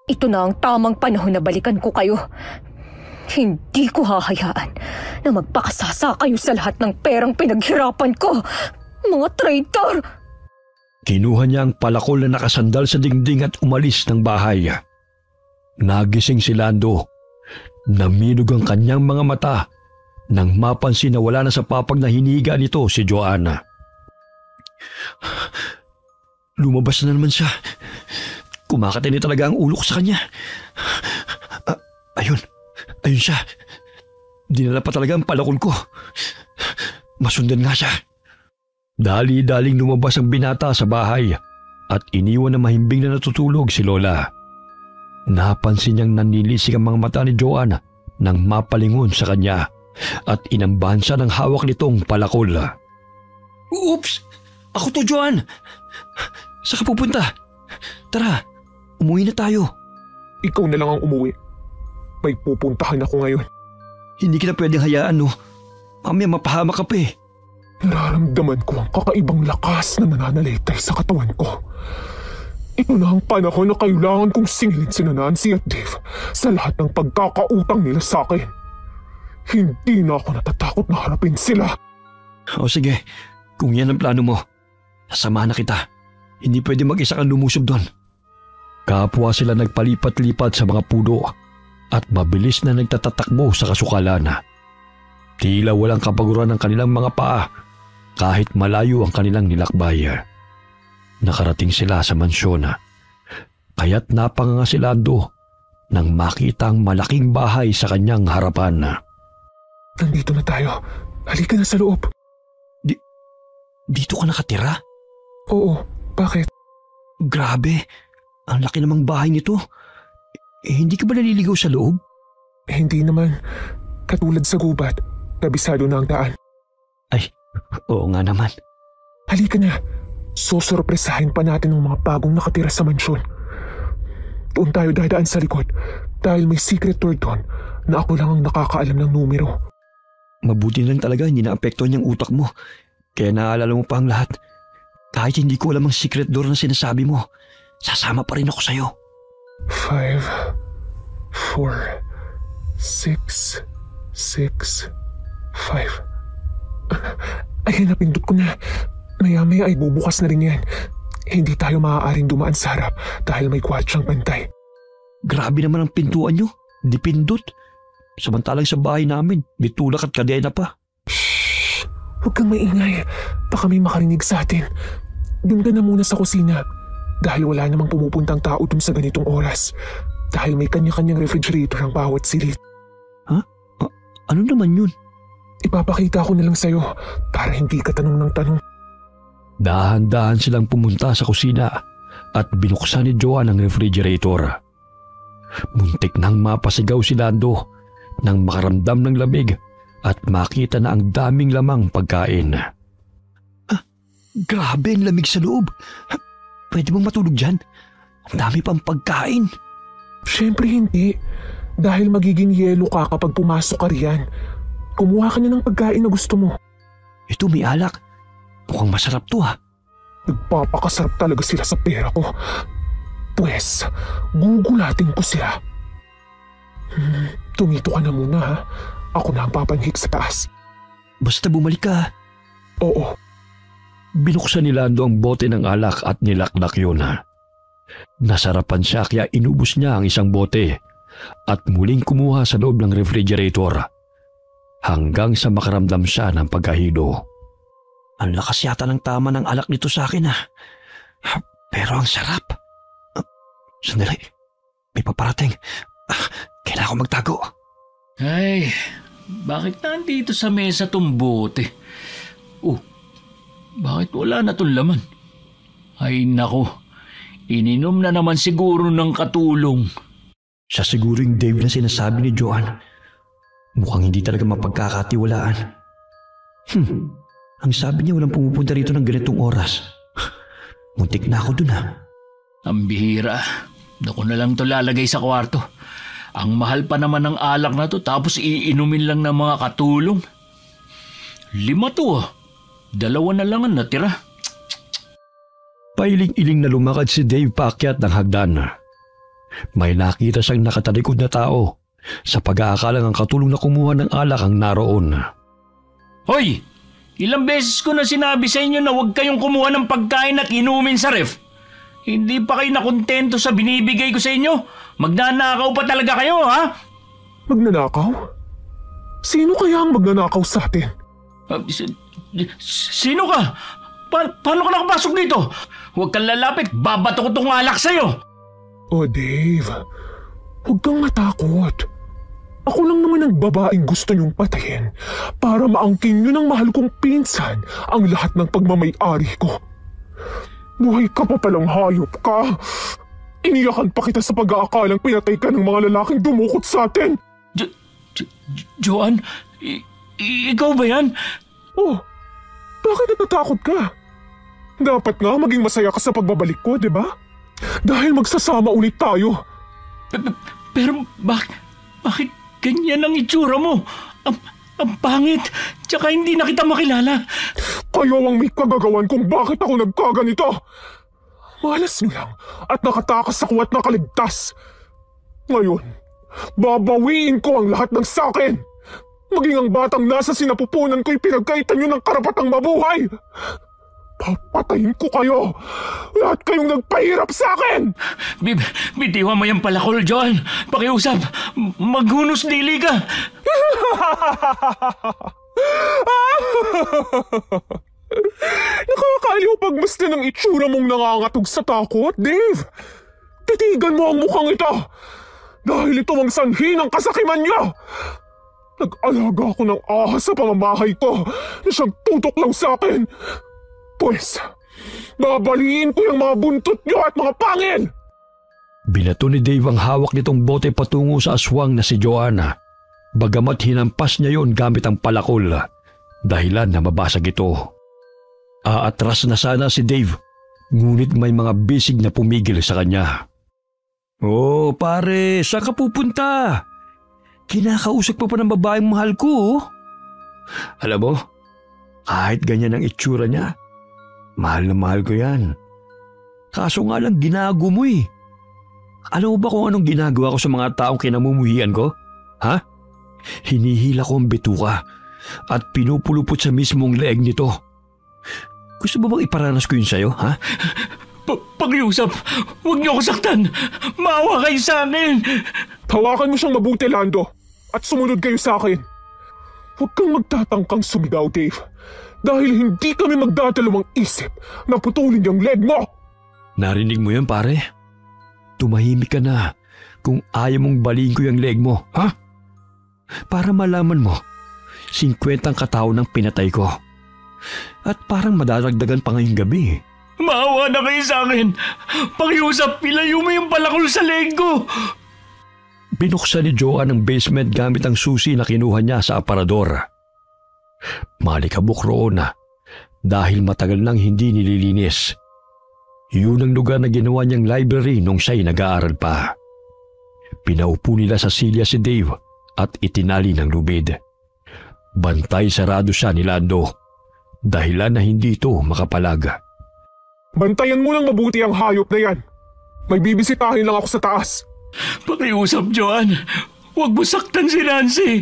Ito na ang tamang panahon na balikan ko kayo. Hindi ko hahayaan na magpakasasa kayo sa lahat ng perang pinaghirapan ko. Mga traitor! Kinuha niya ang palakol na nakasandal sa dingding at umalis ng bahay. Nagising si Lando. Naminog ang kanyang mga mata nang mapansin na wala na sa papag na hiniga nito si Joanna. Lumabas na naman siya. Kumakatay niya talaga ang ulo ko sa kanya. Ayun siya. Dinala pa talaga ang palakol ko. Masundan nga siya. Dali-daling lumabas ang binata sa bahay at iniwan na mahimbing na natutulog si Lola. Napansin niyang nanilisik ang mga mata ni Joanna nang mapalingon sa kanya at inambahan siya ng hawak nitong palakol. Oops! Ako to, Joanne! Saan ka pupunta? Tara, umuwi na tayo. Ikaw na lang ang umuwi. May pupuntahan ako ngayon. Hindi kita pwedeng hayaan, no? Mamaya mapahamak ka pa eh. Nararamdaman ko ang kakaibang lakas na nananalaytay sa katawan ko. Ito na ang panahon na kailangan kong singilin si Nancy at Dave sa lahat ng pagkakautang nila sa akin. Hindi na ako natatakot na harapin sila. O sige, kung yan ang plano mo, sasamahan na kita. Hindi pwede mag-isa kang lumusob doon. Kapwa sila nagpalipat-lipat sa mga puno at mabilis na nagtatatakbo sa kasukalan. Tila walang kapaguran ng kanilang mga paa kahit malayo ang kanilang nilakbay. Nakarating sila sa mansyon kaya't napanganga si Lando nang makita ang malaking bahay sa kanyang harapan. Nandito na tayo. Halika na sa loob. Dito ka nakatira? Oo, bakit? Grabe, ang laki namang bahay nito. Hindi ka ba naliligaw sa loob? Hindi naman. Katulad sa gubat, kabisado na ang daan. Ay, oo nga naman. Halika na. Susurpresahin pa natin ng mga bagong nakatira sa mansyon. Doon tayo dadaan sa likod. Dahil may secret door doon na ako lang ang nakakaalam ng numero. Mabuti lang talaga hindi naapektuhan yung utak mo. Kaya naaalala mo pa ang lahat. Kahit hindi ko alam ang secret door na sinasabi mo, sasama pa rin ako sa'yo. 5, 4, 6, 6, 5. Ayan, napindot ko na. Maya-maya ay bubukas na rin yan. Hindi tayo maaaring dumaan sa harap dahil may kwatsang bantay. Grabe naman ang pintuan nyo. Di pindot. Samantalang sa bahay namin, may tulak at kadena pa. Shhh! Huwag kang maingay. Baka may makarinig sa atin. Doon ka na muna sa kusina. Dahil wala namang pumupuntang tao dun sa ganitong oras. Dahil may kanya-kanyang refrigerator ang bawat silid. Ha? Ano naman yun? Ipapakita ko na lang sa'yo para hindi ka tanong ng tanong. Dahan-dahan silang pumunta sa kusina at binuksan ni Joanne ang refrigerator. Muntik nang mapasigaw si Lando nang makaramdam ng lamig at makita na ang daming lamang pagkain. Grabe ang lamig sa loob. Pwede bang matulog dyan? Ang dami pang pagkain. Siyempre hindi. Dahil magiging yelo ka kapag pumasok ka riyan. Kumuha ka na ng pagkain na gusto mo. Ito may alak. Mukhang masarap to ha. Nagpapakasarap talaga sila sa pera ko. Pwes, gugulatin ko sila. Tumito ka na muna ha. Ako na ang papanhik sa taas. Basta bumalik ka. Oo. Binuksan ni Lando ang bote ng alak at nilakdak yun. Nasarapan siya kaya inubos niya ang isang bote at muling kumuha sa loob ng refrigerator hanggang sa makaramdam siya ng pagkahilo. Ang lakas yata ng tama ng alak nito sa akin pero ang sarap. Sandali, may paparating. Kailangan ko magtago. Ay, bakit nandito sa mesa tong bote? Bakit wala na tong laman? Ay nako, ininom na naman siguro ng katulong. Siya siguro yung Dave na sinasabi ni Joanne. Mukhang hindi talaga mapagkakatiwalaan. Ang sabi niya walang pumupunta rito ng ganitong oras. Muntik na ako dun Ang bihira. Naku na lang to lalagay sa kwarto. Ang mahal pa naman ng alak na to tapos iinumin lang ng mga katulong. 5 to 2 na lang ang natira. Pailing-iling na lumakad si Dave paakyat ng hagdan. May nakita siyang nakatalikod na tao sa pag-aakalang ang katulong na kumuha ng alak ang naroon. Hoy! Ilang beses ko na sinabi sa inyo na huwag kayong kumuha ng pagkain at inumin sa ref. Hindi pa kayo nakontento sa binibigay ko sa inyo? Magnanakaw pa talaga kayo, ha? Magnanakaw? Sino kaya ang magnanakaw sa atin? Sino ka? Paano ka nakapasok dito? Huwag kang lalapit, babato ko tong alak sa'yo. Oh, Dave. Huwag kang matakot. Ako lang naman ang babaeng gusto niyong patayin para maangkin niyo ng mahal kong pinsan ang lahat ng pagmamay-ari ko. Buhay ka pa palang hayop ka. Iniyakan pa kita sa pag-aakalang pinatay ka ng mga lalaking dumukot sa atin. Joanne, ikaw ba yan? Oh, bakit natatakot ka? Dapat nga maging masaya ka sa pagbabalik ko, di ba? Dahil magsasama ulit tayo. Pero bakit ganyan ang itsura mo? Ang pangit, tsaka hindi na kita makilala. Kayo ang may kagagawan kung bakit ako nagkaganito. Malas niyo lang at nakatakas ako at nakaligtas. Ngayon, babawiin ko ang lahat ng sakin. Maging ang batang nasa sinapupunan ko'y pinagkaitan niyo ng karapatang mabuhay. Papatayin ko kayo. Lahat kayong nagpahirap sa akin. Bitiwan mo yung palakol, John. Pakiusap. Maghunos dili ka. Nakakaliw pagmasta ng itsura mong nangangatog sa takot, Dave. Titigan mo ang mukhang ito. Dahil ito ang sanhi ng kasakiman niya. Nag-alaga ako ng ahas sa pamamahay ko na siyang tutok lang sa akin. Pues, babaliin ko yung mga buntot niyo at mga pangil! Binato ni Dave ang hawak nitong bote patungo sa aswang na si Joanna. Bagamat hinampas niya yon gamit ang palakol, dahilan na mabasag ito. Aatras na sana si Dave, ngunit may mga bisig na pumigil sa kanya. Oh, pare, saan ka pupunta? Kinakausap pa ng babaeng mahal ko. Alam mo, kahit ganyan ang itsura niya, mahal na mahal ko yan. Kaso nga lang ginago mo eh. Alam mo ba kung anong ginagawa ko sa mga taong kinamumuhian ko? Ha? Hinihila ko ang bituka at pinupulupot sa mismong leeg nito. Gusto mo bang iparanas ko yun sa'yo, ha? Pakiusap, huwag niyo ako saktan. Maawa kayo sa akin. Hawakan mo siyang mabuti, Lando, at sumunod kayo sa akin. Huwag kang magtatangkang sumigaw, Dave, dahil hindi kami magdadalawang isip na putulin yung leg mo. Narinig mo yun, pare? Tumahimik ka na kung ayaw mong baliin ko yung leg mo, ha? Para malaman mo, 50 ang katao ng pinatay ko. At parang madadagdagan pa ngayong gabi. Maawa na kayo sa akin. Pakiusap, ilayo mo yung palakol sa leg ko. Binuksan ni Joanne ang basement gamit ang susi na kinuha niya sa aparador. Malikabok roon na dahil matagal nang hindi nililinis. Yun ang lugar na ginawa niyang library nung siya'y nag-aaral pa. Pinaupo nila sa silya si Dave at itinali ng lubid. Bantay sarado siya ni Lando, dahilan na hindi ito makapalag. Bantayan mo lang mabuti ang hayop na yan. May bibisitahin lang ako sa taas. Pakiusap, Joanne. Huwag mo saktan si Nancy.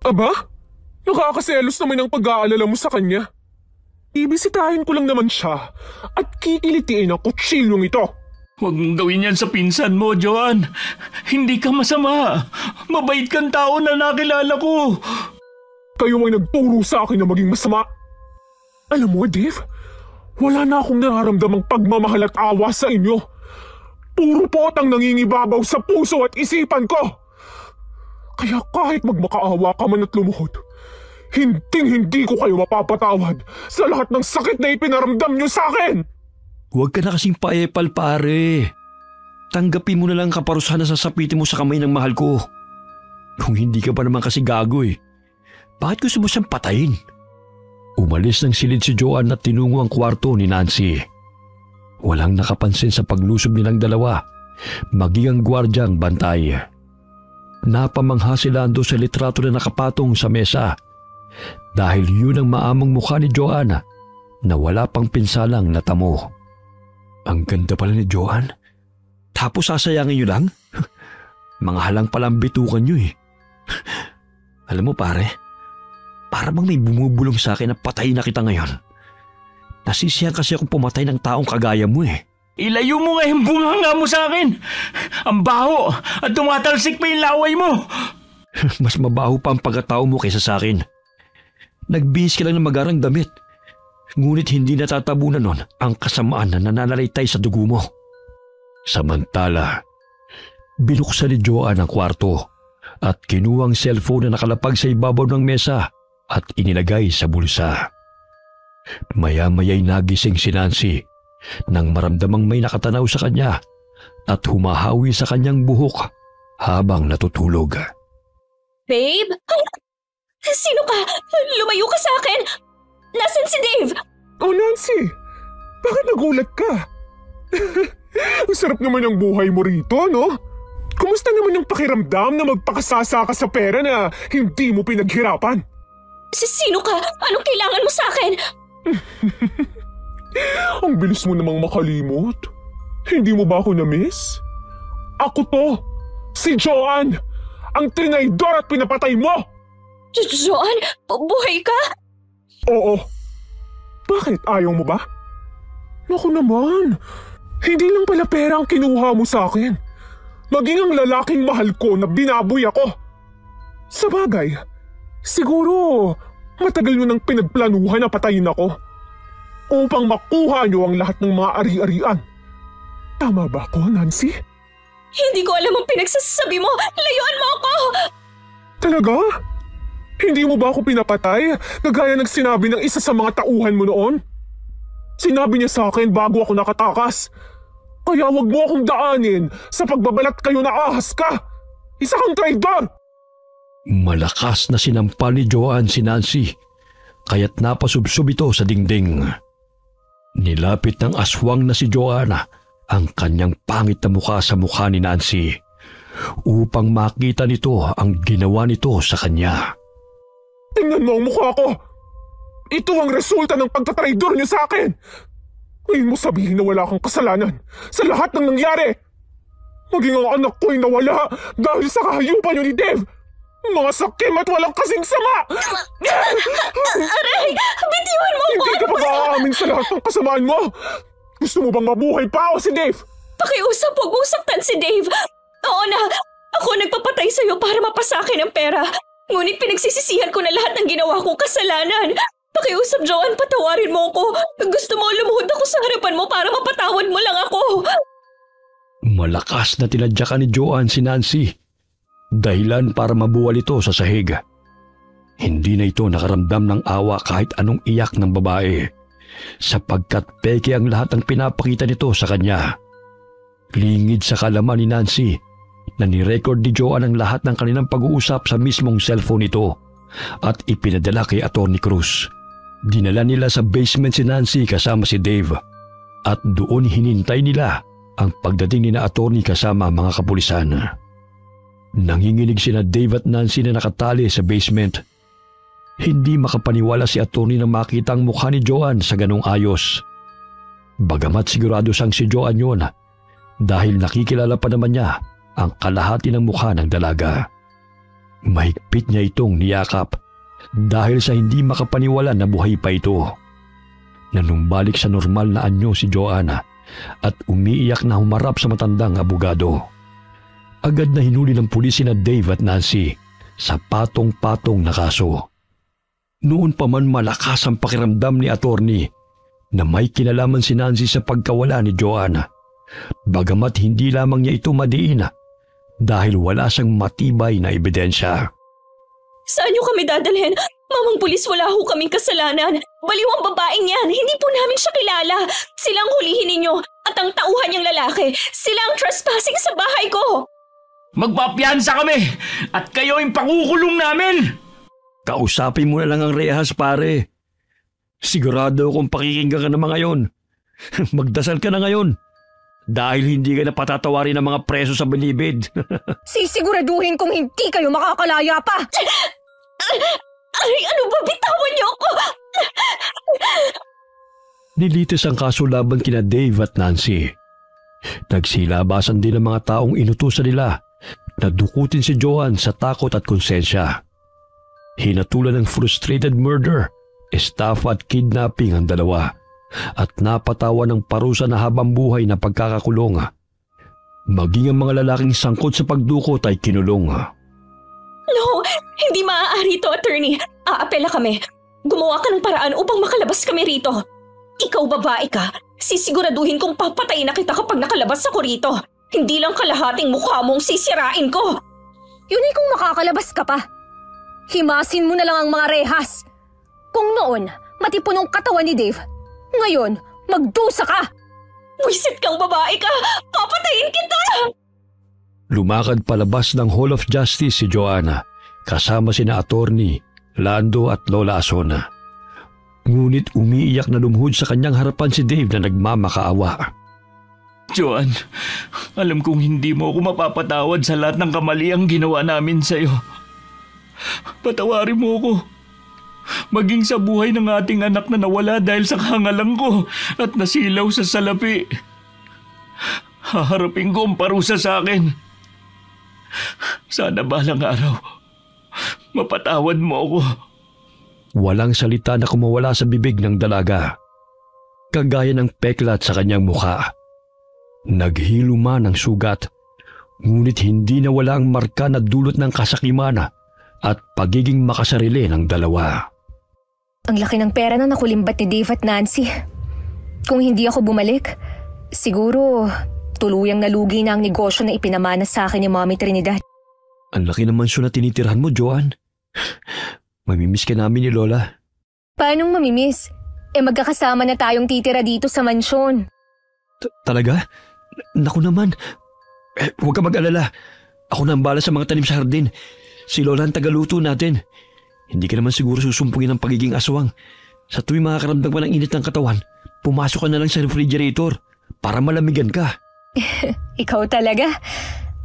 Aba? Nakakaselos naman ang pag-aalala mo sa kanya. Ibisitahin ko lang naman siya at kikilitiin ang kutsilong ito. Huwag mong gawin yan sa pinsan mo, Joanne. Hindi ka masama. Mabait kang tao na nakilala ko. Kayo ay nagturo sa akin na maging masama. Alam mo, Dave, wala na akong nararamdamang pagmamahal at awa sa inyo. Puro pot ang nangingibabaw sa puso at isipan ko. Kaya kahit magmakaawa ka man at lumuhod, hindi ko kayo mapapatawad sa lahat ng sakit na ipinaramdam nyo sa akin. Huwag ka na kasing paepal, pare. Tanggapin mo na lang kaparusahan na sasapitin mo sa kamay ng mahal ko. Kung hindi ka pa naman kasi gago eh, bakit gusto mo siyang patayin? Umalis ng silid si Joanne at tinungo ang kwarto ni Nancy. Walang nakapansin sa paglusob nilang dalawa, maging ang gwardyang bantay. Napamangha si Lando sa litrato na nakapatong sa mesa dahil yun ang maamang mukha ni Joanne na wala pang pinsalang natamo. Ang ganda pala ni Joanne. Tapos sasayangin niyo lang? Mga halang palang bitukan niyo eh. Alam mo pare, para bang may bumubulong sa akin na patayin na kita ngayon. Nasisiyan kasi akong pumatay ng taong kagaya mo eh. Ilayo mo nga yung bunganga mo sa akin. Ang baho at tumatalsik pa yung laway mo. Mas mabaho pa ang pagkatao mo kaysa sa akin. Nagbihis ka lang ng magarang damit. Ngunit hindi natatabunan nun ang kasamaan na nananalaytay sa dugo mo. Samantala, binuksan ni Joanne ang kwarto at kinuha ang cellphone na nakalapag sa ibabaw ng mesa at inilagay sa bulsa. Maya-maya'y nagising si Nancy nang maramdamang may nakatanaw sa kanya at humahawi sa kanyang buhok habang natutulog. Babe? Sino ka? Lumayo ka sa akin! Nasaan si Dave? Oh, Nancy! Bakit nagulat ka? Ang sarap naman ang buhay mo rito, no? Kumusta naman yung pakiramdam na magpakasasa ka sa pera na hindi mo pinaghirapan? Sino ka? Anong kailangan mo sa akin? Ang bilis mo namang makalimot. Hindi mo ba ako na-miss? Ako to, si Joanne, ang trinaydor at pinapatay mo! Joanne, buhay ka? Oo. Bakit? Ayaw mo ba? Naku naman, hindi lang pala pera ang kinuha mo sa akin. Maging ang lalaking mahal ko na binaboy ako. Sa bagay, siguro matagal nyo nang pinagplanuhan na patayin ako upang makuha nyo ang lahat ng mga ari-arian. Tama ba ako, Nancy? Hindi ko alam ang pinagsasabi mo. Layuan mo ako! Talaga? Hindi mo ba ako pinapatay kagaya ng sinabi ng isa sa mga tauhan mo noon? Sinabi niya sa akin bago ako nakatakas. Kaya wag mo akong daanin sa pagbabalat kayo na ahas ka! Isa kang traidor! Malakas na sinampal ni Joanne si Nancy, kaya't napasubsob ito sa dingding. Nilapit ng aswang na si Joanna ang kanyang pangit na mukha sa mukha ni Nancy upang makita nito ang ginawa nito sa kanya. Tingnan mo ang mukha ko! Ito ang resulta ng pagtatraidor niyo sa akin! Ngayon mo sabihin na wala kang kasalanan sa lahat ng nangyari! Maging ang anak ko'y nawala dahil sa kahayupan niyo ni Dave! Mga sakim at walang kasing sama! Aray! Bitiwan mo ko! Hindi ka pag-aamin sa lahat ng kasamaan mo! Gusto mo bang mabuhay pa o si Dave? Pakiusap, huwag mong saktan si Dave. Oo na, ako nagpapatay sa'yo para mapasakin ang pera. Ngunit pinagsisisihan ko na lahat ng ginawa kong kasalanan. Pakiusap, Joanne, patawarin mo ako. Gusto mo lumuhod ako sa harapan mo para mapatawad mo lang ako. Malakas na tinadyakan ni Joanne si Nancy. Dahilan para mabuwal ito sa sahig. Hindi na ito nakaramdam ng awa kahit anong iyak ng babae, sapagkat peke ang lahat ng pinapakita nito sa kanya. Lingid sa kalaman ni Nancy na nirecord ni Joanne ang lahat ng kanilang pag-uusap sa mismong cellphone nito at ipinadala kay Atty. Cruz. Dinala nila sa basement si Nancy kasama si Dave at doon hinintay nila ang pagdating ni na attorney kasama ang mga kapulisan. Nanginginig sina Dave at Nancy na nakatali sa basement. Hindi makapaniwala si attorney na makita ang mukha ni Joanne sa ganong ayos. Bagamat sigurado siyang si Joanne yun dahil nakikilala pa naman niya ang kalahati ng mukha ng dalaga. Mahigpit niya itong niyakap dahil sa hindi makapaniwala na buhay pa ito. Nanumbalik sa normal na anyo si Joanne at umiiyak na humarap sa matandang abogado. Agad na hinuli ng pulis sina Dave at Nancy sa patong-patong na kaso. Noon pa man malakas ang pakiramdam ni attorney na may kinalaman si Nancy sa pagkawala ni Joanne. Bagamat hindi lamang niya ito madiin dahil wala siyang matibay na ebidensya. Saan niyo kami dadalhin? Mamang pulis, wala ho kaming kasalanan. Baliw ang babaeng yan. Hindi po namin siya kilala. Sila ang hulihin ninyo at ang tauhan niyang lalaki. Sila ang trespassing sa bahay ko. Magpapiyansa kami at kayo ang pangukulong namin! Kausapin mo na lang ang rehas, pare. Sigurado akong pakikinggan ka na mga yon. Magdasal ka na ngayon. Dahil hindi ka na patatawarin ng mga preso sa bilibid. Sisiguraduhin kong hindi kayo makakalaya pa! Ay, ano ba? Bitawan niyo ako! Nilitis ang kaso laban kina Dave at Nancy. Nagsilabasan din ang mga taong inutusan nila na dukutin si Joanne sa takot at konsensya. Hinatulan ng frustrated murder, estafa at kidnapping ang dalawa at napatawa ng parusa na habang buhay na pagkakakulong. Maging ang mga lalaking sangkot sa pagdukot ay kinulong. No, hindi maaari ito, attorney. Aapela kami. Gumawa ka ng paraan upang makalabas kami rito. Ikaw babae ka, sisiguraduhin kong papatayin na kita kapag nakalabas ako rito. Hindi lang kalahating mukha mong sisirain ko. Yun ay kung makakalabas ka pa. Himasin mo na lang ang mga rehas. Kung noon, matipunong katawan ni Dave, ngayon, magdusa ka! Wisit kang babae ka! Papatayin kita! Lumakad palabas ng Hall of Justice si Joanne kasama sina attorney Lando at Lola Asona. Ngunit umiiyak na lumuhod sa kanyang harapan si Dave na nagmamakaawa. Joanne, alam kong hindi mo ako mapapatawad sa lahat ng kamaliang ginawa namin sa'yo. Patawarin mo ako. Maging sa buhay ng ating anak na nawala dahil sa kahangalan ko at nasilaw sa salapi. Haharapin ko ang parusa sa akin. Sana balang araw, mapatawad mo ako. Walang salita na kumawala sa bibig ng dalaga. Kagaya ng peklat sa kanyang mukha. Naghilo man ang sugat, ngunit hindi nawala ang marka na dulot ng kasakiman at pagiging makasarili ng dalawa. Ang laki ng pera na nakulimbat ni Dave at Nancy. Kung hindi ako bumalik, siguro tuluyang nalugi na ang negosyo na ipinamana sa akin ni Mommy Trinidad. Ang laki ng mansyon na tinitirhan mo, Joanne. Mamimiss ka namin ni Lola. Paanong mamimiss? Magkakasama na tayong titira dito sa mansyon. Talaga? Naku naman. Huwag ka mag-alala. Ako na ang bala sa mga tanim sa hardin. Si Lola ang tagaluto natin. Hindi ka naman siguro susumpungin ng pagiging aswang. Sa tuwing makakaramdam ka ng init ng katawan, pumasok ka na lang sa refrigerator. para malamigan ka. Ikaw talaga.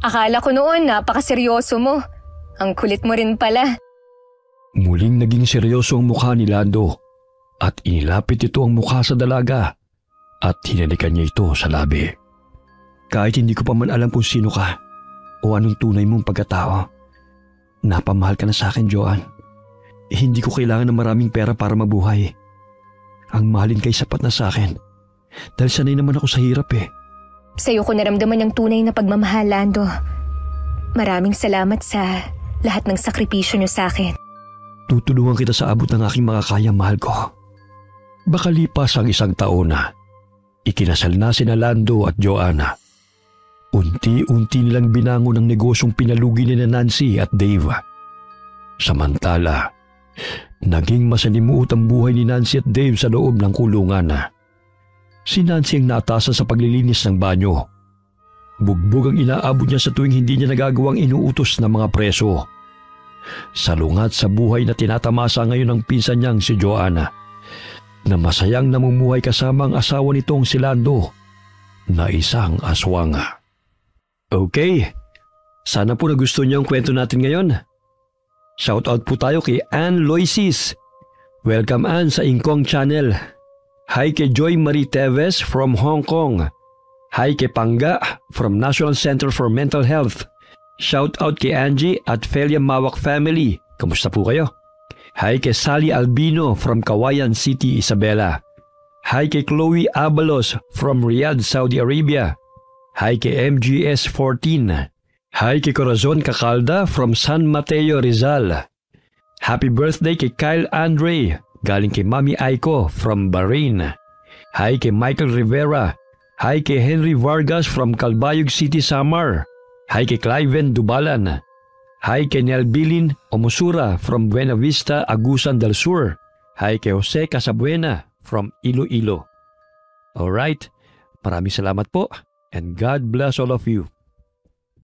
Akala ko noon napakaseryoso mo. Ang kulit mo rin pala. Muling naging seryoso ang mukha ni Lando at inilapit ito ang mukha sa dalaga at hinalikan niya ito sa labi. Kahit hindi ko pa man alam kung sino ka o anong tunay mong pagkatao, napamahal ka na sa akin, Joanne. Hindi ko kailangan ng maraming pera para mabuhay. Ang mahalin kay sapat na sa akin dahil sanay naman ako sa hirap eh. Sa'yo ko naramdaman ang tunay na pagmamahal, Lando. Maraming salamat sa lahat ng sakripisyo niyo sa akin. Tutulungan kita sa abot ng aking makakaya, mahal ko. Bakalipas ang 1 taon na, ikinasal na sina Lando at Joanna. Unti-unti nilang binangon ang negosyong pinalugi ni Nancy at Dave. Samantala, naging masalimuot ang buhay ni Nancy at Dave sa loob ng kulungan. Si Nancy ang naatasan sa paglilinis ng banyo. Bugbog ang inaabot niya sa tuwing hindi niya nagagawang inuutos ng mga preso. Salungat sa buhay na tinatamasa ngayon ng pinsan niyang si Joanna, na masayang namumuhay kasama ang asawa nitong si Lando, na isang aswang. Okay, sana po nagustuhan niyo ang kwento natin ngayon. Shoutout po tayo kay Ann Loisis. Welcome Ann sa Ingkong Channel. Hi kay Joy Marie Teves from Hong Kong. Hi kay Pangga from National Center for Mental Health. Shoutout kay Angie at Felia Mawak family. Kamusta po kayo? Hi kay Sally Albino from Kawayan City, Isabela. Hi kay Chloe Abalos from Riyadh, Saudi Arabia. Hi kay MGS14. Hi kay Corazon Cacalda from San Mateo, Rizal. Happy birthday kay Kyle Andre, galing kay Mami Aiko from Bahrain. Hi kay Michael Rivera. Hi kay Henry Vargas from Calbayog City, Samar. Hi kay Cliven Dubalan. Hi kay Nel Bilin Omusura from Buena Vista, Agusan del Sur. Hi kay Jose Casabuena from Iloilo. Alright, maraming salamat po and God bless all of you.